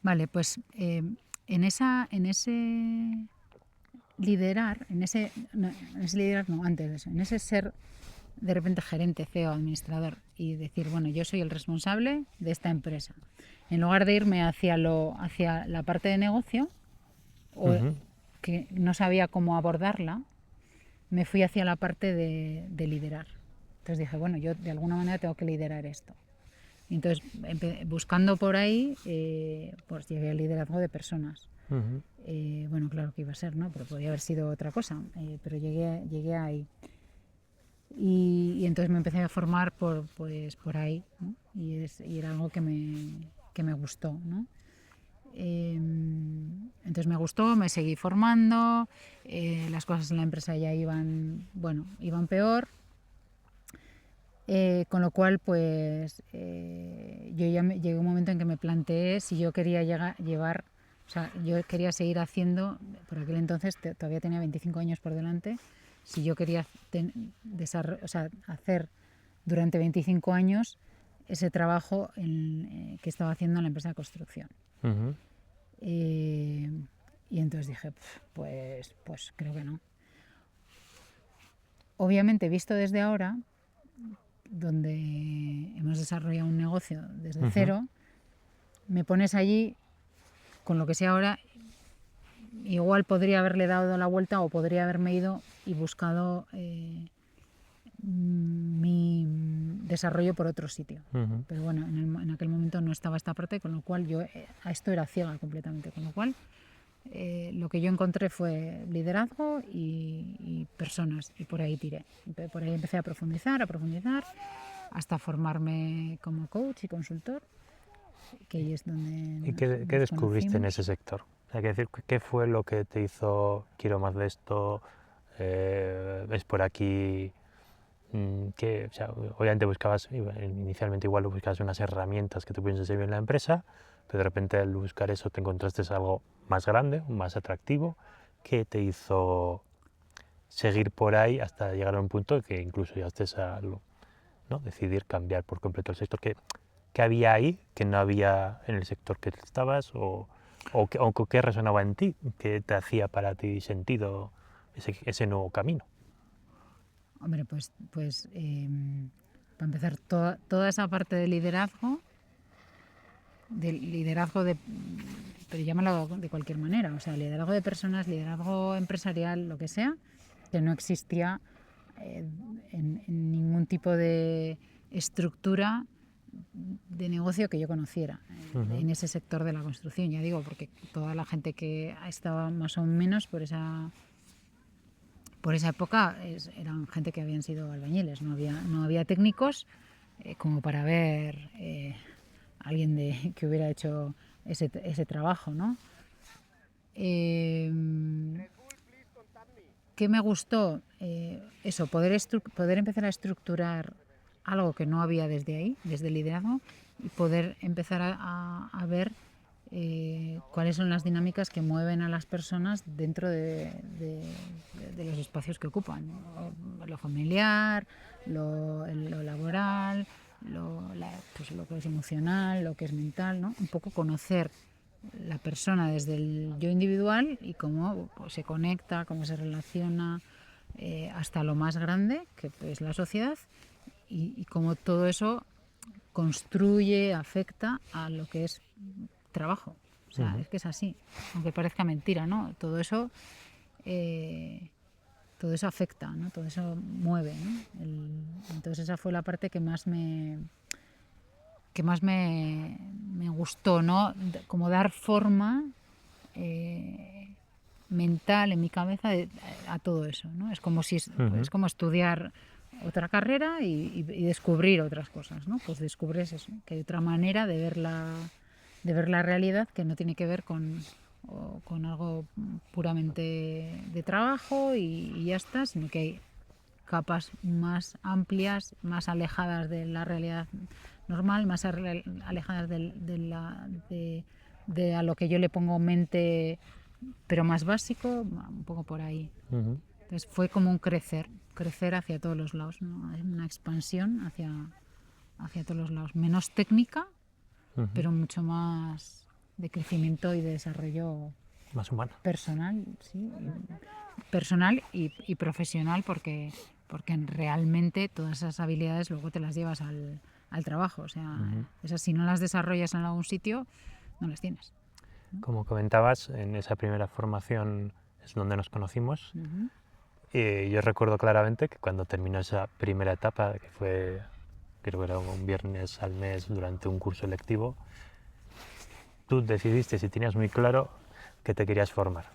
Vale, pues en ese liderar, en ese liderar no, antes de eso, en ese ser de repente gerente, CEO, administrador y decir, bueno, yo soy el responsable de esta empresa. En lugar de irme hacia la parte de negocio, o ujú, que no sabía cómo abordarla, me fui hacia la parte de liderar. Entonces dije, bueno, yo de alguna manera tengo que liderar esto. Y entonces, buscando por ahí, pues llegué al liderazgo de personas. Bueno, claro que iba a ser, ¿no? Pero podría haber sido otra cosa, pero llegué ahí. Y entonces me empecé a formar por ahí, ¿no? Y era algo que me gustó, ¿no? Entonces me gustó, me seguí formando, las cosas en la empresa ya iban peor, con lo cual pues yo ya llegué a un momento en que me planteé si yo quería llevar, o sea, yo quería seguir haciendo, por aquel entonces todavía tenía 25 años por delante, si yo quería hacer durante 25 años ese trabajo que estaba haciendo en la empresa de construcción. Y entonces dije, pues creo que no. Obviamente, visto desde ahora, donde hemos desarrollado un negocio desde cero, me pones allí, con lo que sé ahora, igual podría haberle dado la vuelta o podría haberme ido y buscado mi desarrollo por otro sitio. Pero bueno, en aquel momento no estaba esta parte, con lo cual yo a esto era ciega completamente, con lo cual lo que yo encontré fue liderazgo y personas, y por ahí tiré. Por ahí empecé a profundizar, hasta formarme como coach y consultor, que ahí es donde ¿Y qué descubriste en ese sector? O sea, ¿qué fue lo que te hizo, quiero más de esto, ves por aquí? O sea, obviamente inicialmente igual buscabas unas herramientas que te pudiesen servir en la empresa, pero de repente al buscar eso te encontraste algo más grande, más atractivo, que te hizo seguir por ahí hasta llegar a un punto que incluso llegaste a ¿no? decidir cambiar por completo el sector. ¿Qué había ahí que no había en el sector que estabas o qué resonaba en ti, que te hacía para ti sentido ese nuevo camino? Hombre, pues para empezar, toda esa parte de liderazgo, pero llámalo de cualquier manera, o sea, liderazgo de personas, liderazgo empresarial, lo que sea, que no existía en ningún tipo de estructura de negocio que yo conociera en ese sector de la construcción, ya digo, porque toda la gente que estaba más o menos por esa época eran gente que habían sido albañiles, no había técnicos como para ver alguien que hubiera hecho ese trabajo, ¿no? ¿Qué me gustó? Eso, poder empezar a estructurar algo que no había desde ahí, desde el liderazgo, y poder empezar a ver cuáles son las dinámicas que mueven a las personas dentro de los espacios que ocupan, lo familiar, lo laboral, pues lo que es emocional, lo que es mental, ¿no? Un poco conocer la persona desde el yo individual y cómo pues, se conecta, cómo se relaciona hasta lo más grande, que es la sociedad, y cómo todo eso construye, afecta a lo que es trabajo. O sea, es que es así, aunque parezca mentira, ¿no? Todo eso afecta, ¿no? Todo eso mueve, ¿no? Entonces esa fue la parte que más me gustó, ¿no? Como dar forma mental en mi cabeza a todo eso, ¿no? Es como es como estudiar otra carrera y descubrir otras cosas, ¿no? Pues descubres eso, que hay otra manera de ver la realidad que no tiene que ver con algo puramente de trabajo y ya está, sino que hay capas más amplias, más alejadas de la realidad normal, más alejadas de a lo que yo le pongo mente, pero más básico, un poco por ahí. Entonces fue como un crecer hacia todos los lados, ¿no? Una expansión hacia todos los lados, menos técnica, pero mucho más de crecimiento y de desarrollo más humana. Personal, sí, personal y profesional, porque realmente todas esas habilidades luego te las llevas al trabajo, o sea, esas si no las desarrollas en algún sitio, no las tienes. Como comentabas, en esa primera formación es donde nos conocimos. Y yo recuerdo claramente que cuando terminó esa primera etapa, que fue, creo que era un viernes al mes durante un curso lectivo, tú decidiste, si tenías muy claro, que te querías formar.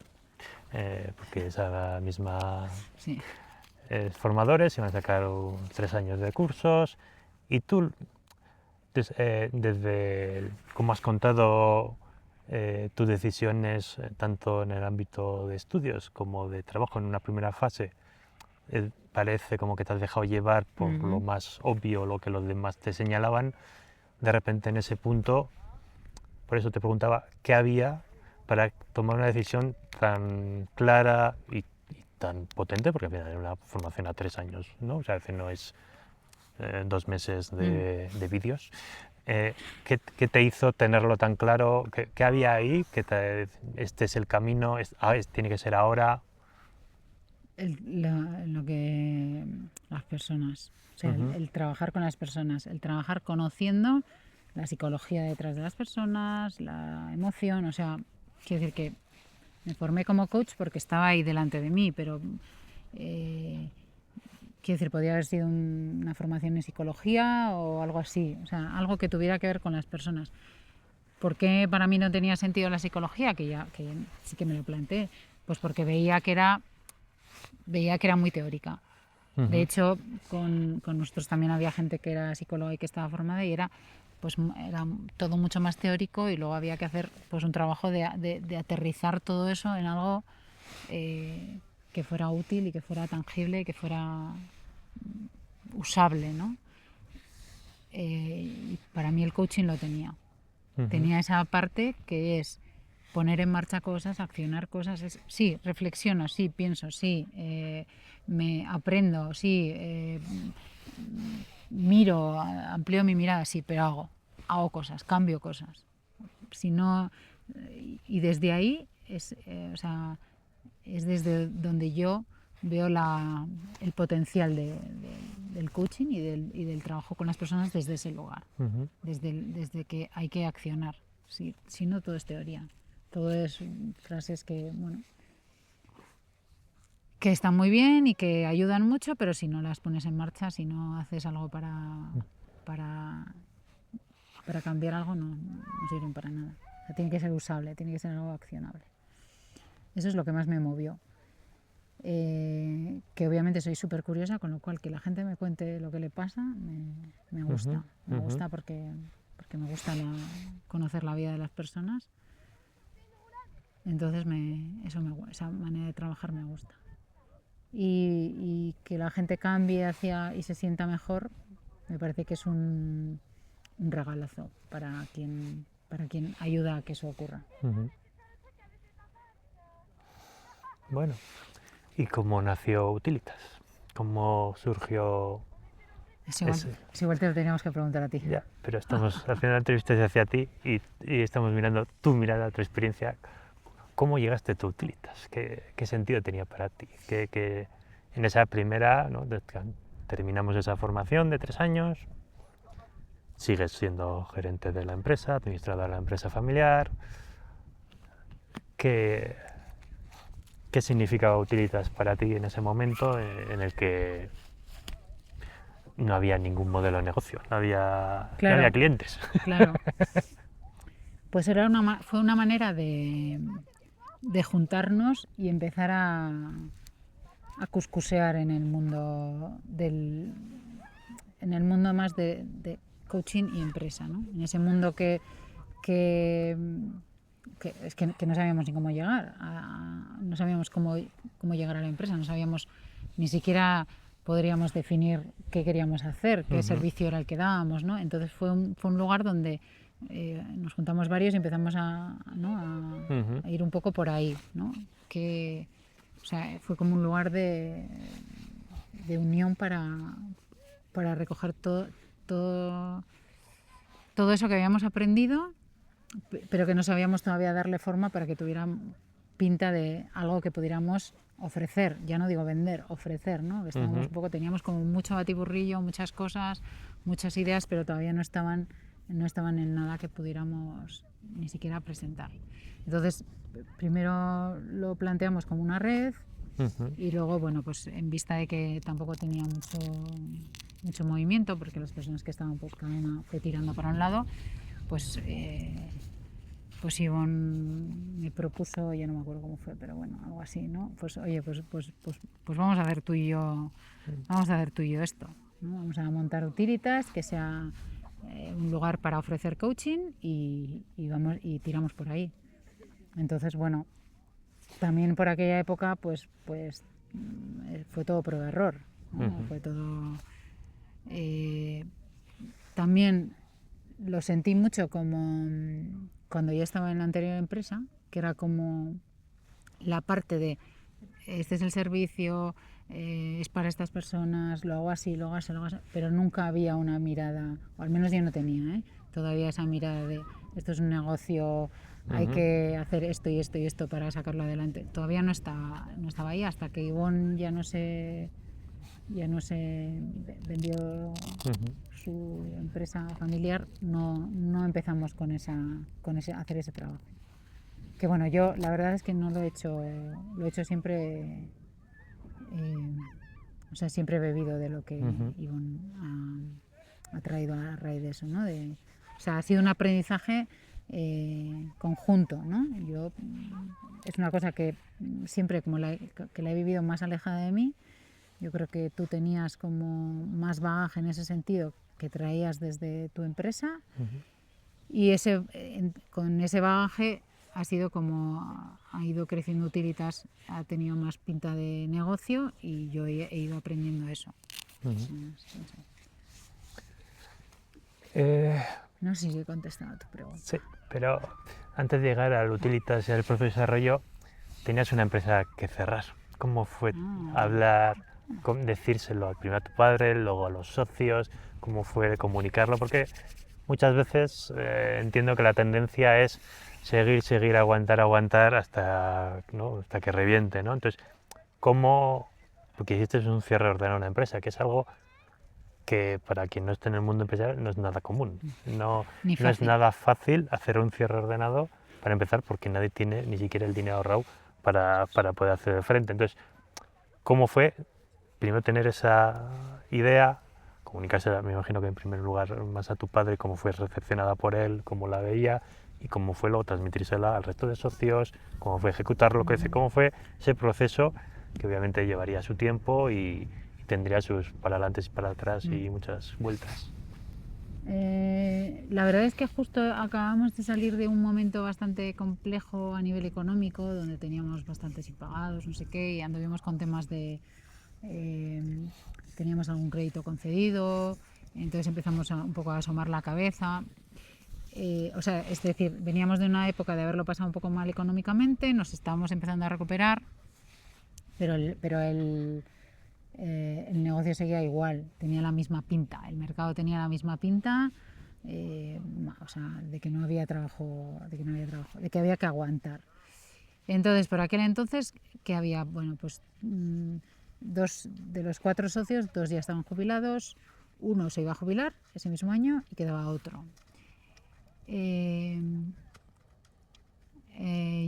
Porque esa misma Sí. formadores iban a sacar 3 años de cursos y tú, desde cómo has contado tus decisiones, tanto en el ámbito de estudios como de trabajo en una primera fase, parece como que te has dejado llevar por lo más obvio, lo que los demás te señalaban. De repente en ese punto, por eso te preguntaba, ¿qué había para tomar una decisión tan clara y tan potente? Porque al final era una formación a 3 años, ¿no? O sea, no es 2 meses de vídeos. ¿Qué te hizo tenerlo tan claro? ¿Qué había ahí? Este es el camino, tiene que ser ahora. Lo que las personas, o sea, el trabajar con las personas, el trabajar conociendo la psicología detrás de las personas, la emoción, o sea, quiero decir que me formé como coach porque estaba ahí delante de mí, pero quiero decir, podía haber sido una formación en psicología o algo así, o sea, algo que tuviera que ver con las personas. ¿Por qué para mí no tenía sentido la psicología? Que sí que me lo planteé, pues porque veía que era muy teórica. De hecho, con nosotros también había gente que era psicóloga y que estaba formada y era todo mucho más teórico, y luego había que hacer pues un trabajo de aterrizar todo eso en algo que fuera útil y que fuera tangible y que fuera usable, ¿no? Y para mí el coaching lo tenía. Tenía esa parte que es poner en marcha cosas, accionar cosas. Sí, reflexiono, sí, pienso, sí, me aprendo, sí, miro, amplío mi mirada, sí, pero hago cosas, cambio cosas. Si no, y desde ahí es desde donde yo veo el potencial del coaching y del trabajo con las personas desde ese lugar, desde que hay que accionar. Si no, todo es teoría, todo es frases que están muy bien y que ayudan mucho, pero si no las pones en marcha, si no haces algo para cambiar algo, no sirven para nada. O sea, tiene que ser usable, tiene que ser algo accionable. Eso es lo que más me movió. Que obviamente soy súper curiosa, con lo cual que la gente me cuente lo que le pasa me gusta. Me gusta porque me gusta conocer la vida de las personas. Entonces esa manera de trabajar me gusta. Y que la gente cambie y se sienta mejor, me parece que es un regalazo para quien ayuda a que eso ocurra. Bueno, ¿y cómo nació Utilitas? ¿Cómo surgió? Igual te lo teníamos que preguntar a ti. Ya, pero estamos haciendo la entrevista hacia ti y estamos mirando tu mirada, tu experiencia. ¿Cómo llegaste tú a Utilitas? ¿Qué sentido tenía para ti? Que en esa primera, ¿no? Terminamos esa formación de 3 años, sigues siendo gerente de la empresa, administrador de la empresa familiar. ¿Qué significaba Utilitas para ti en ese momento en el que no había ningún modelo de negocio, no había clientes? Claro. Pues fue una manera de juntarnos y empezar a cuscusear en el mundo más de coaching y empresa, ¿no? En ese mundo que no sabíamos ni cómo llegar, no sabíamos cómo llegar a la empresa, no sabíamos ni siquiera podríamos definir qué queríamos hacer, qué servicio era el que dábamos, ¿no? Entonces fue un lugar donde nos juntamos varios y empezamos a ir un poco por ahí, ¿no? O sea, fue como un lugar de unión para recoger todo eso que habíamos aprendido, pero que no sabíamos todavía darle forma para que tuviera pinta de algo que pudiéramos ofrecer. Ya no digo vender, ofrecer, ¿no? Teníamos como mucho batiburrillo, muchas cosas, muchas ideas, pero todavía no estaban no estaban en nada que pudiéramos ni siquiera presentar. Entonces, primero lo planteamos como una red y luego, bueno, pues en vista de que tampoco tenía mucho movimiento, porque las personas que estaban, pues cada una fue tirando para un lado, pues Ivonne me propuso, ya no me acuerdo cómo fue, pero bueno, algo así, ¿no? Pues oye, pues vamos a hacer tú y yo esto, ¿no? Vamos a montar Utilitas, que sea un lugar para ofrecer coaching y tiramos por ahí. Entonces, bueno, también por aquella época, pues fue todo prueba de error, ¿no? Fue todo... también lo sentí mucho como cuando yo estaba en la anterior empresa, que era como la parte de este es el servicio, es para estas personas, lo hago así, pero nunca había una mirada, o al menos yo no tenía, todavía esa mirada de esto es un negocio, hay que hacer esto y esto y esto para sacarlo adelante. Todavía no estaba ahí hasta que Ivonne ya no se vendió su empresa familiar, no empezamos con hacer ese trabajo. Que bueno, yo la verdad es que no lo he hecho siempre, o sea, siempre he bebido de lo que Ivonne ha traído a raíz de eso, ¿no? O sea, ha sido un aprendizaje conjunto, ¿no? Es una cosa que siempre como que la he vivido más alejada de mí. Yo creo que tú tenías como más bagaje en ese sentido que traías desde tu empresa y con ese bagaje ha sido como ha ido creciendo Utilitas, ha tenido más pinta de negocio y yo he ido aprendiendo eso. No sé si he contestado a tu pregunta. Sí, pero antes de llegar al Utilitas y al proceso de desarrollo, tenías una empresa que cerrar. ¿Cómo fue hablar, decírselo primero a tu padre, luego a los socios? ¿Cómo fue comunicarlo? Porque muchas veces entiendo que la tendencia es seguir, aguantar hasta que reviente, ¿no? Entonces, ¿cómo? Porque hiciste un cierre ordenado a una empresa, que es algo que para quien no esté en el mundo empresarial no es nada común. No es nada fácil hacer un cierre ordenado para empezar, porque nadie tiene ni siquiera el dinero ahorrado para poder hacer frente. Entonces, ¿cómo fue primero tener esa idea, comunicársela, me imagino que en primer lugar más a tu padre, cómo fue recepcionada por él, cómo la veía, y cómo fue luego transmitírsela al resto de socios, cómo fue ejecutarlo, cómo fue ese proceso que obviamente llevaría su tiempo y tendría sus para adelante y para atrás y muchas vueltas? La verdad es que justo acabamos de salir de un momento bastante complejo a nivel económico, donde teníamos bastantes impagados, no sé qué, y anduvimos con temas de... teníamos algún crédito concedido, entonces empezamos un poco a asomar la cabeza. O sea, es decir, veníamos de una época de haberlo pasado un poco mal económicamente, nos estábamos empezando a recuperar, pero el negocio seguía igual, tenía la misma pinta, el mercado tenía la misma pinta, o sea, de que no había trabajo, de que había que aguantar. Entonces, por aquel entonces, que había, bueno, pues 2 de los 4 socios, 2 ya estaban jubilados, uno se iba a jubilar ese mismo año y quedaba otro.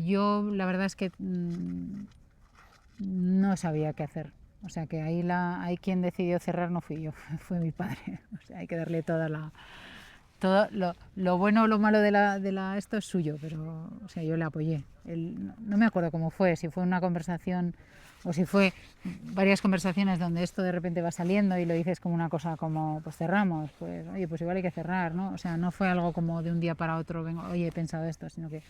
Yo la verdad es que no sabía qué hacer. O sea que ahí quien decidió cerrar no fui yo, fue mi padre. O sea, hay que darle todo lo bueno o lo malo de esto es suyo, pero o sea, yo le apoyé. No me acuerdo cómo fue, si fue una conversación o si fue varias conversaciones donde esto de repente va saliendo y lo dices como una cosa como, pues cerramos, pues oye, pues igual hay que cerrar, ¿no? O sea, no fue algo como de un día para otro, oye, he pensado esto, sino que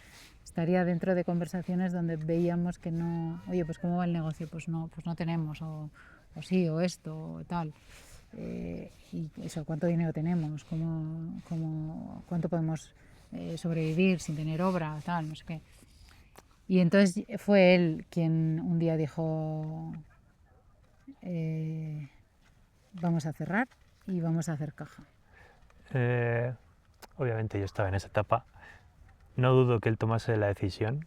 estaría dentro de conversaciones donde veíamos que no, oye, pues cómo va el negocio, pues no tenemos, o sí, o esto, o tal. Y eso, cuánto dinero tenemos, cuánto podemos sobrevivir sin tener obra, tal, no sé qué. Y entonces fue él quien un día dijo, vamos a cerrar y vamos a hacer caja. Obviamente yo estaba en esa etapa, no dudo que él tomase la decisión,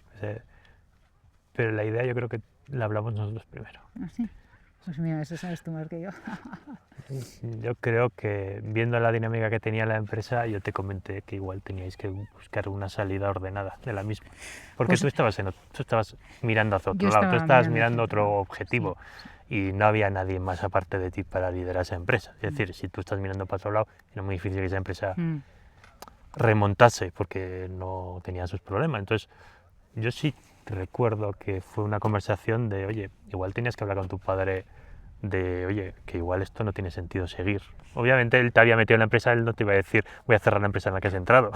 pero la idea yo creo que la hablamos nosotros primero. ¿Ah, sí? Pues mira, eso sabes tú más que yo. Yo creo que viendo la dinámica que tenía la empresa, yo te comenté que igual teníais que buscar una salida ordenada de la misma. Porque Pues tú estabas mirando hacia yo otro lado, tú estaba estabas mirando hacia mirando otro otro lado. objetivo Sí. y no había nadie más aparte de ti para liderar esa empresa. Es decir, si tú estás mirando para otro lado, era muy difícil que esa empresa Mm. remontase porque no tenía sus problemas. Entonces, yo sí recuerdo que fue una conversación de, oye, igual tenías que hablar con tu padre de, oye, que igual esto no tiene sentido seguir. Obviamente él te había metido en la empresa, él no te iba a decir, voy a cerrar la empresa en la que has entrado.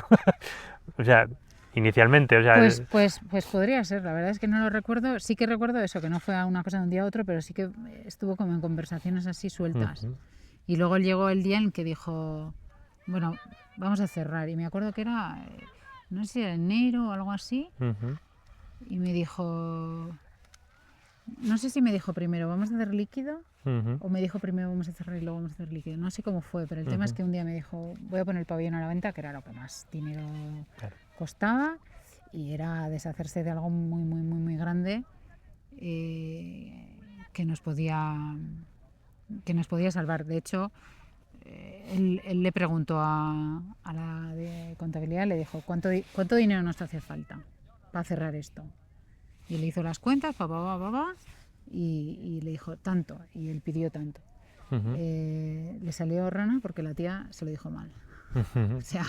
O sea, inicialmente, o sea, Pues podría ser, la verdad es que no lo recuerdo. Sí que recuerdo eso, que no fue una cosa de un día a otro, pero sí que estuvo como en conversaciones así sueltas. ujú, Y luego llegó el día en que dijo, bueno, vamos a cerrar. Y me acuerdo que era, no sé si era enero o algo así, ujú, y me dijo, no sé si me dijo primero, vamos a hacer líquido, ujú, o me dijo primero vamos a cerrar y luego vamos a hacer líquido. No sé cómo fue, pero el tema es ujú, que un día me dijo, voy a poner el pabellón a la venta, que era lo que más dinero claro, costaba, y era deshacerse de algo muy, muy, muy, muy grande que nos podía salvar. De hecho, él le preguntó a la de contabilidad, le dijo, ¿cuánto dinero nos hace falta para cerrar esto? Y le hizo las cuentas, y le dijo tanto, y él pidió tanto. ujú, Le salió rana porque la tía se lo dijo mal. O ujú, sea,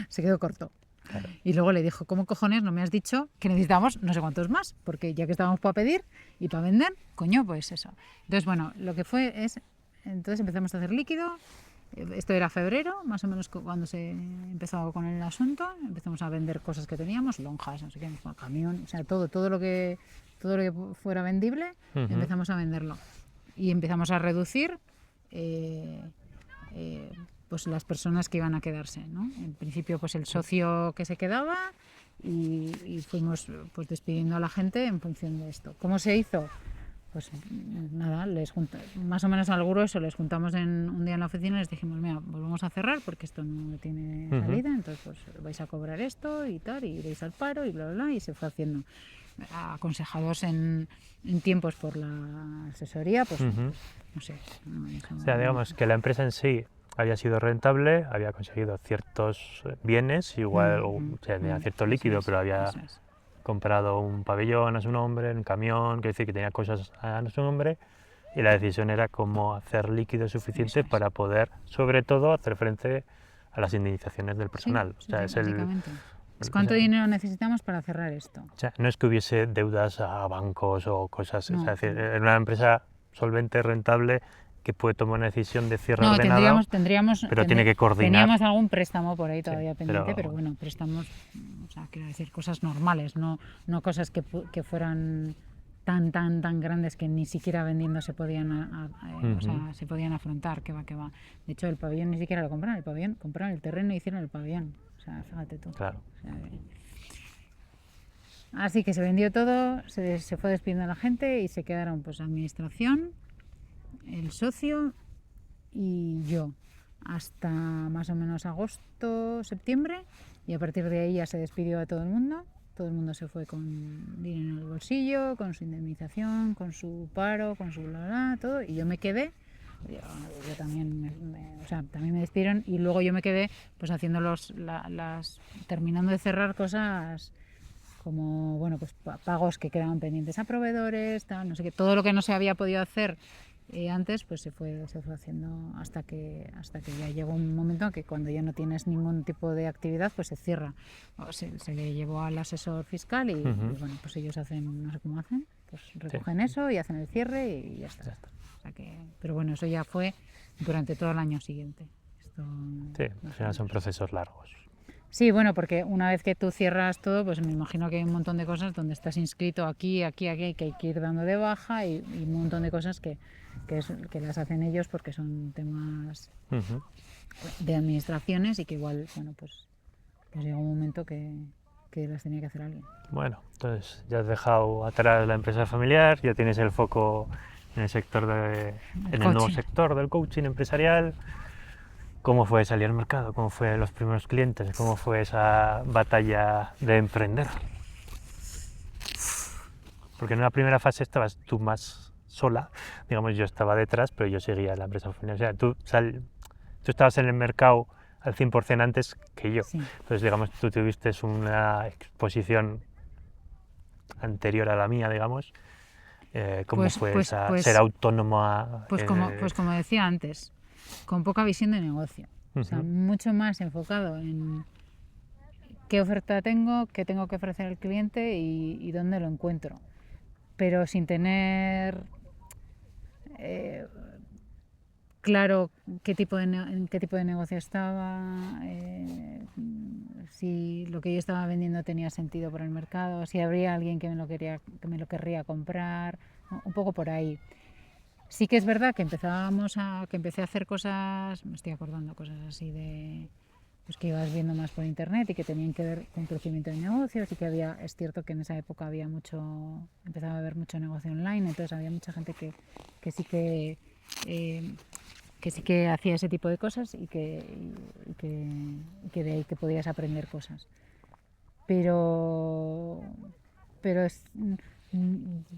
se quedó corto. claro, Y luego le dijo, ¿cómo cojones no me has dicho que necesitamos no sé cuántos más? Porque ya que estábamos para pedir y para vender, coño, pues eso. Entonces, bueno, lo que fue es, entonces empezamos a hacer líquido. Esto era febrero, más o menos cuando se empezó con el asunto. Empezamos a vender cosas que teníamos, lonjas, no sé qué, camión, o sea, todo lo que fuera vendible, ujú, empezamos a venderlo. Y empezamos a reducir pues las personas que iban a quedarse, ¿no? En principio, pues el socio que se quedaba y fuimos pues despidiendo a la gente en función de esto. ¿Cómo se hizo? Pues nada, más o menos al grueso les juntamos un día en la oficina y les dijimos, mira, volvemos a cerrar porque esto no tiene ujú, salida, entonces pues vais a cobrar esto y tal, y iréis al paro y bla, bla, bla, y se fue haciendo. Aconsejados en tiempos por la asesoría, pues ujú. no sé. No, O sea, digamos que la empresa en sí había sido rentable, había conseguido ciertos bienes, igual, o sea, tenía cierto líquido, pero había eso es. comprado un pabellón a su nombre, un camión, quiere decir que tenía cosas a su nombre, y la decisión era cómo hacer líquido Eso suficiente es. para poder, sobre todo, hacer frente a las indemnizaciones del Sí, personal. O sí, sea, sí, es el, básicamente. Es o cuánto sea, dinero necesitamos para cerrar esto. o sea, no es que hubiese deudas a bancos o cosas, o sea, No, es decir, no. era una empresa solvente, rentable, que puede tomar una decisión de cierre No, ordenado, pero tiene que coordinar. teníamos algún préstamo por ahí Sí, todavía pendiente, pero pero bueno. bueno, préstamos, o sea, quiero decir, cosas normales, no cosas que fueran tan grandes que ni siquiera vendiendo se podían, o Ujú, sea, se podían afrontar, que va, que va. De hecho, el pabellón ni siquiera lo compraron, el pabellón, compraron el terreno y hicieron el pabellón. O sea, fíjate tú. claro. O sea, así que se vendió todo, se fue despidiendo a la gente y se quedaron pues administración, el socio y yo hasta más o menos agosto, septiembre, y a partir de ahí ya se despidió a todo el mundo. Todo el mundo se fue con dinero en el bolsillo, con su indemnización, con su paro, con su bla bla, todo, y yo me quedé. Yo también, o sea, también me despidieron y luego yo me quedé pues haciendo terminando de cerrar cosas como, bueno, pues pagos que quedaban pendientes a proveedores, tal, no sé qué, todo lo que no se había podido hacer antes, pues se fue haciendo hasta que ya llegó un momento en que cuando ya no tienes ningún tipo de actividad, pues se cierra. Se le llevó al asesor fiscal y bueno, pues ellos hacen, no sé cómo hacen, pues recogen eso y hacen el cierre y ya está. O sea que, pero bueno, eso ya fue durante todo el año siguiente. Esto, Sí, al final son procesos largos. sí, bueno, porque una vez que tú cierras todo, pues me imagino que hay un montón de cosas donde estás inscrito aquí, que hay que ir dando de baja y un montón de cosas que las hacen ellos porque son temas Ujú. de administraciones y que igual, bueno, pues llega un momento que las tenía que hacer alguien. Bueno, entonces ya has dejado atrás la empresa familiar, ya tienes el foco en el sector en el nuevo sector del coaching empresarial. ¿Cómo fue salir al mercado? ¿Cómo fue los primeros clientes? ¿Cómo fue esa batalla de emprender? Porque en una primera fase estabas tú más sola, digamos, yo estaba detrás, pero yo seguía la empresa familiar. O sea, tú estabas en el mercado al 100% antes que yo. Sí. Entonces, digamos, tú tuviste una exposición anterior a la mía, digamos. ¿Cómo fue ser autónoma? Pues como decía antes, con poca visión de negocio. O sea, mucho más enfocado en qué oferta tengo, qué tengo que ofrecer al cliente y dónde lo encuentro. Pero sin tener claro en qué tipo de negocio estaba, si lo que yo estaba vendiendo tenía sentido para el mercado, si habría alguien que me lo querría comprar, ¿no? Un poco por ahí. Sí que es verdad que empecé a hacer cosas, me estoy acordando, cosas así de pues que ibas viendo más por internet y que tenían que ver con crecimiento de negocios y que es cierto que en esa época empezaba a haber mucho negocio online, entonces había mucha gente que sí que hacía ese tipo de cosas y que de ahí que podías aprender cosas. Pero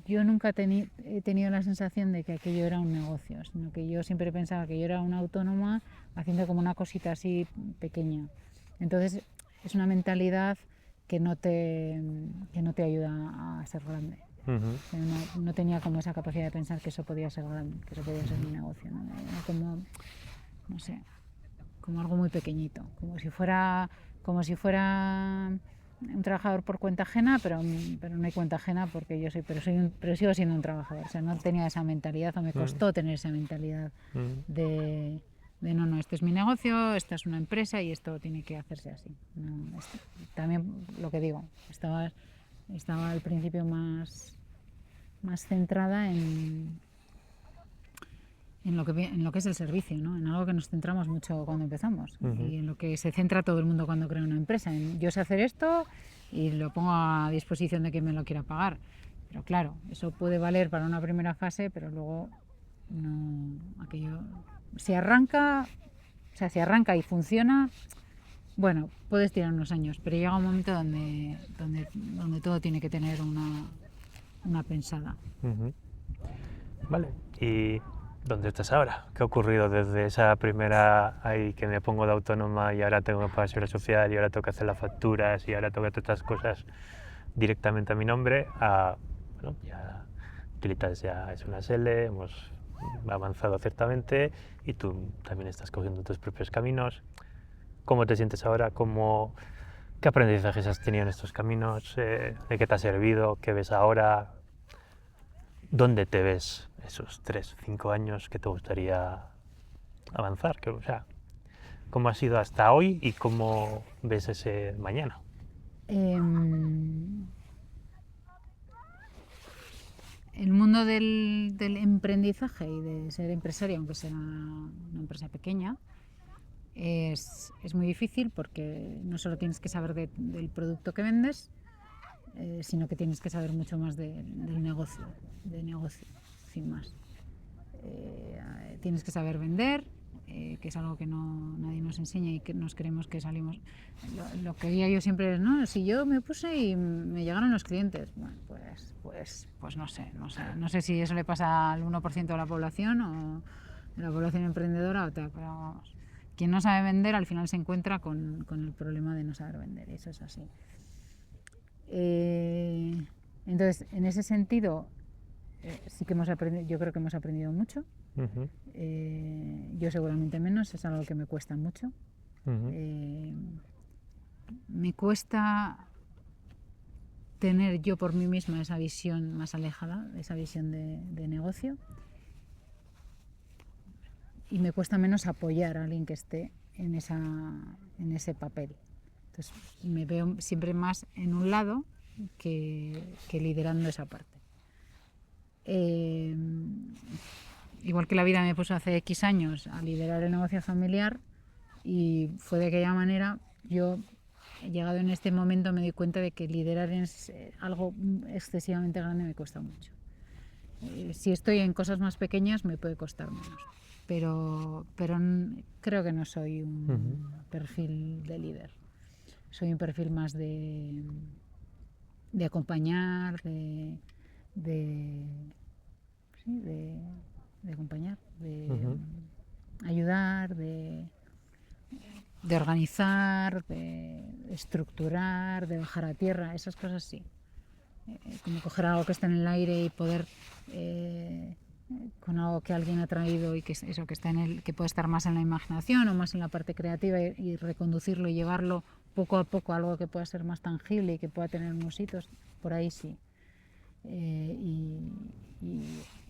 yo nunca he tenido la sensación de que aquello era un negocio, sino que yo siempre pensaba que yo era una autónoma haciendo como una cosita así pequeña. Entonces es una mentalidad que no te ayuda a ser grande. No tenía como esa capacidad de pensar que eso podía ser grande, que eso podía ser un negocio, ¿no? Era como, no sé, como algo muy pequeñito, como si fuera un trabajador por cuenta ajena, pero no hay cuenta ajena porque yo pero sigo siendo un trabajador. O sea, no tenía esa mentalidad, o me costó tener esa mentalidad de no, este es mi negocio, esta es una empresa y esto tiene que hacerse así. No, también lo que digo, estaba al principio más centrada en lo que es el servicio, ¿no? En algo que nos centramos mucho cuando empezamos y en lo que se centra todo el mundo cuando crea una empresa. Yo sé hacer esto y lo pongo a disposición de quien me lo quiera pagar. Pero claro, eso puede valer para una primera fase, pero luego no, aquello si arranca y funciona, bueno, puedes tirar unos años, pero llega un momento donde todo tiene que tener una pensada. Vale, ¿y dónde estás ahora? ¿Qué ha ocurrido desde esa primera ahí que me pongo de autónoma y ahora tengo que pagar seguridad social y ahora tengo que hacer las facturas y ahora tengo que hacer estas cosas directamente a mi nombre? Bueno, ya Utilitas ya es una SL, hemos avanzado ciertamente y tú también estás cogiendo tus propios caminos. ¿Cómo te sientes ahora? ¿Qué aprendizajes has tenido en estos caminos? ¿De qué te ha servido? ¿Qué ves ahora? ¿Dónde te ves esos 3, 5 años que te gustaría avanzar? O sea, ¿cómo ha sido hasta hoy y cómo ves ese mañana? El mundo del emprendizaje y de ser empresario, aunque sea una empresa pequeña, es muy difícil porque no solo tienes que saber del producto que vendes, sino que tienes que saber mucho más del negocio, sin más. Tienes que saber vender, que es algo que nadie nos enseña y que nos creemos que salimos. Lo que veía yo siempre es, no, si yo me puse y me llegaron los clientes, bueno, pues no sé si eso le pasa al 1% de la población o de la población emprendedora o tal, pero vamos, quien no sabe vender al final se encuentra con el problema de no saber vender, eso es así. Entonces, en ese sentido, sí que yo creo que hemos aprendido mucho. Yo seguramente menos, es algo que me cuesta mucho. Me cuesta tener yo por mí misma esa visión más alejada, esa visión de negocio, y me cuesta menos apoyar a alguien que esté en ese papel. Entonces me veo siempre más en un lado que liderando esa parte. Igual que la vida me puso hace X años a liderar el negocio familiar y fue de aquella manera, yo he llegado en este momento, me doy cuenta de que liderar es algo excesivamente grande, me cuesta mucho. Si estoy en cosas más pequeñas me puede costar menos, pero creo que no soy un perfil de líder, soy un perfil más de acompañar, sí, de acompañar, de ayudar, de organizar, de estructurar, de bajar a tierra, esas cosas sí. Como coger algo que está en el aire y poder con algo que alguien ha traído y que es eso que está que puede estar más en la imaginación o más en la parte creativa y reconducirlo y llevarlo poco a poco a algo que pueda ser más tangible y que pueda tener unos hitos, por ahí sí.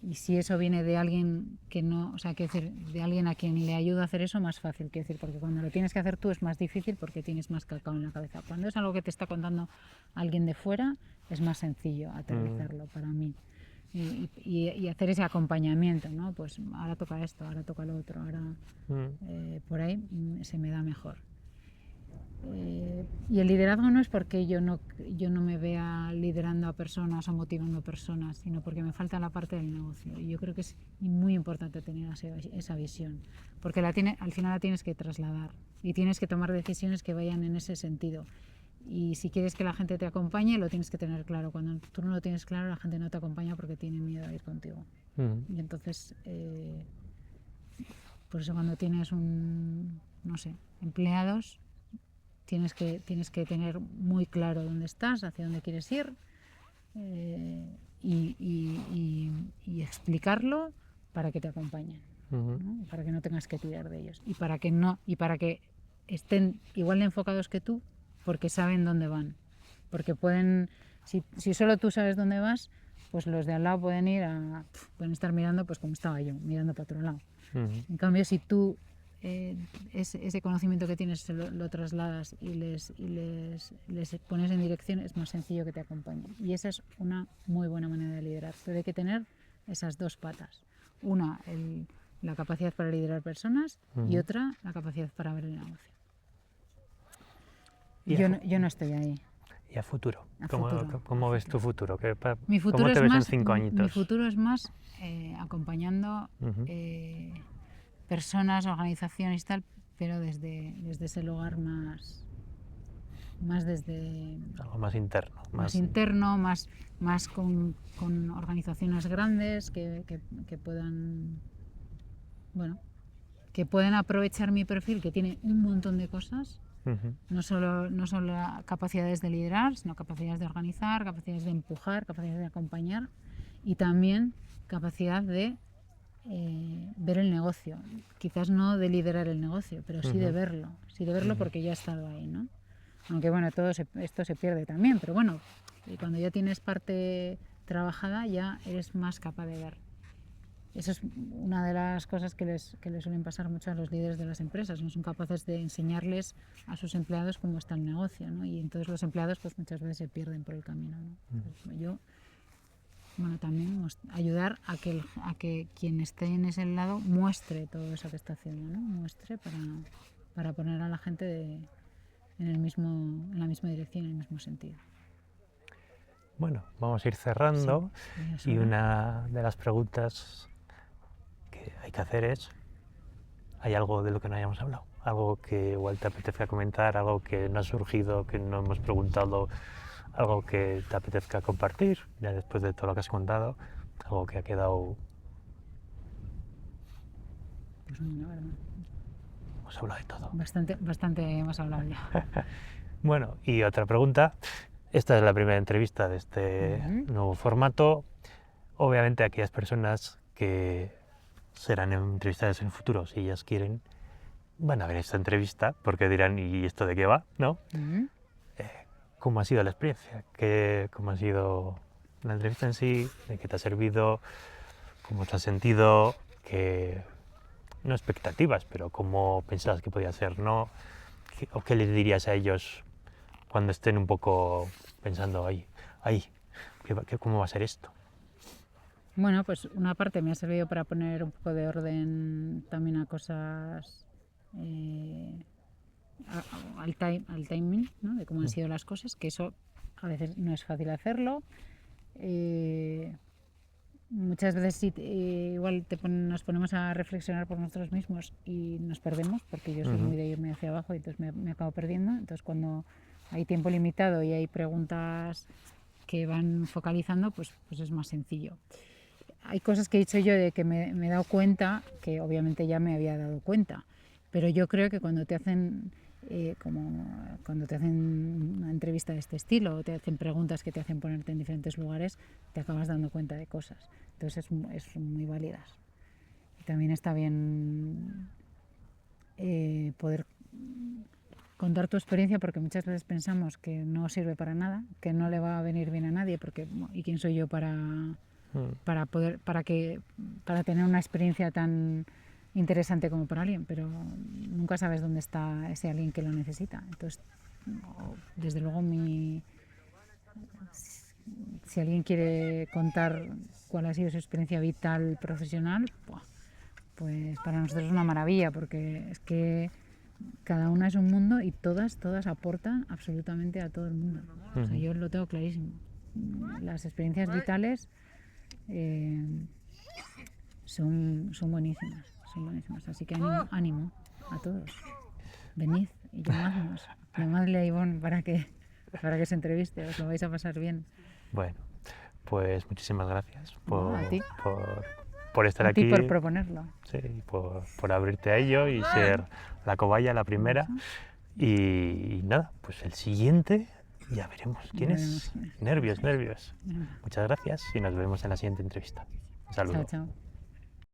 Y si eso viene de alguien que no, o sea, quiero decir, de alguien a quien le ayuda a hacer eso, más fácil, quiero decir, porque cuando lo tienes que hacer tú es más difícil porque tienes más cacao en la cabeza. Cuando es algo que te está contando alguien de fuera, es más sencillo aterrizarlo para mí. Y hacer ese acompañamiento, ¿no? Pues ahora toca esto, ahora toca lo otro, ahora por ahí se me da mejor. Y el liderazgo no es porque yo no me vea liderando a personas o motivando a personas, sino porque me falta la parte del negocio. Y yo creo que es muy importante tener esa visión, porque al final la tienes que trasladar y tienes que tomar decisiones que vayan en ese sentido. Y si quieres que la gente te acompañe, lo tienes que tener claro. Cuando tú no lo tienes claro, la gente no te acompaña porque tiene miedo a ir contigo. Y entonces, por eso cuando tienes empleados, tienes que tener muy claro dónde estás, hacia dónde quieres ir y explicarlo para que te acompañen, ¿no? Para que no tengas que tirar de ellos y para que estén igual de enfocados que tú porque saben dónde van, porque pueden, si solo tú sabes dónde vas, pues los de al lado pueden estar mirando pues como estaba yo, mirando para otro lado. En cambio, si tú ese conocimiento que tienes lo trasladas y les pones en dirección, es más sencillo que te acompañen. Y esa es una muy buena manera de liderar. Pero hay que tener esas dos patas. Una, la capacidad para liderar personas y otra, la capacidad para ver el negocio. Yo no estoy ahí. ¿Y a futuro? Futuro. ¿Cómo ves tu futuro? Mi futuro ¿Cómo te ves en 5 añitos? Mi futuro es más acompañando personas, organizaciones y tal, pero desde ese lugar más desde... Algo más interno. Más interno, más con organizaciones grandes que puedan... Bueno, que pueden aprovechar mi perfil, que tiene un montón de cosas, no solo capacidades de liderar, sino capacidades de organizar, capacidades de empujar, capacidades de acompañar y también capacidad de ver el negocio. Quizás no de liderar el negocio, pero sí de verlo. Sí de verlo porque ya he estado ahí, ¿no? Aunque bueno, esto se pierde también, pero bueno, cuando ya tienes parte trabajada ya eres más capaz de ver. Eso es una de las cosas que les suelen pasar mucho a los líderes de las empresas. No son capaces de enseñarles a sus empleados cómo está el negocio, ¿no? Y entonces los empleados pues muchas veces se pierden por el camino, ¿no? Entonces, yo también ayudar a que quien esté en ese lado muestre todo eso que está haciendo, ¿no? Muestre para poner a la gente en la misma dirección, en el mismo sentido. Bueno, vamos a ir cerrando y una de las preguntas que hay que hacer es, ¿hay algo de lo que no hayamos hablado? Algo que igual te apetezca comentar, algo que no ha surgido, que no hemos preguntado, algo que te apetezca compartir, ya después de todo lo que has contado, algo que ha quedado... Pues no, ¿verdad? Hemos hablado de todo. Bastante hemos hablado ya. Bueno, y otra pregunta. Esta es la primera entrevista de este nuevo formato. Obviamente aquellas personas que serán entrevistadas en el futuro, si ellas quieren, van a ver esta entrevista porque dirán, ¿y esto de qué va? ¿No? ¿Cómo ha sido la experiencia? ¿Cómo ha sido la entrevista en sí? ¿De qué te ha servido? ¿Cómo te has sentido? No expectativas, pero ¿cómo pensabas que podía ser? ¿No? ¿O qué les dirías a ellos cuando estén un poco pensando ¿cómo va a ser esto? Bueno, pues una parte me ha servido para poner un poco de orden también a cosas, al timing, ¿no? De cómo han sido las cosas, que eso a veces no es fácil hacerlo. Muchas veces igual nos ponemos a reflexionar por nosotros mismos y nos perdemos, porque yo soy muy de irme hacia abajo y entonces me acabo perdiendo. Entonces cuando hay tiempo limitado y hay preguntas que van focalizando, pues es más sencillo. hay cosas que he dicho yo de que me he dado cuenta, que obviamente ya me había dado cuenta, pero yo creo que cuando te hacen cuando te hacen una entrevista de este estilo o te hacen preguntas que te hacen ponerte en diferentes lugares, te acabas dando cuenta de cosas. Entonces es muy válidas. Y también está bien poder contar tu experiencia, porque muchas veces pensamos que no sirve para nada, que no le va a venir bien a nadie, porque ¿y quién soy yo para tener una experiencia tan interesante como para alguien? Pero nunca sabes dónde está ese alguien que lo necesita. Entonces, desde luego, si alguien quiere contar cuál ha sido su experiencia vital, profesional, pues para nosotros es una maravilla, porque es que cada una es un mundo y todas aportan absolutamente a todo el mundo. O sea, yo lo tengo clarísimo. Las experiencias vitales son buenísimas, así que ánimo a todos. Venid y llamadle a Ivonne para que se entreviste, os lo vais a pasar bien. Bueno, pues muchísimas gracias A ti. por estar a aquí. A ti por proponerlo. Sí, por abrirte a ello y ser la cobaya, la primera. Y nada, pues el siguiente ya veremos quién es. Nervios. Muchas gracias y nos vemos en la siguiente entrevista. Un saludo. Chao.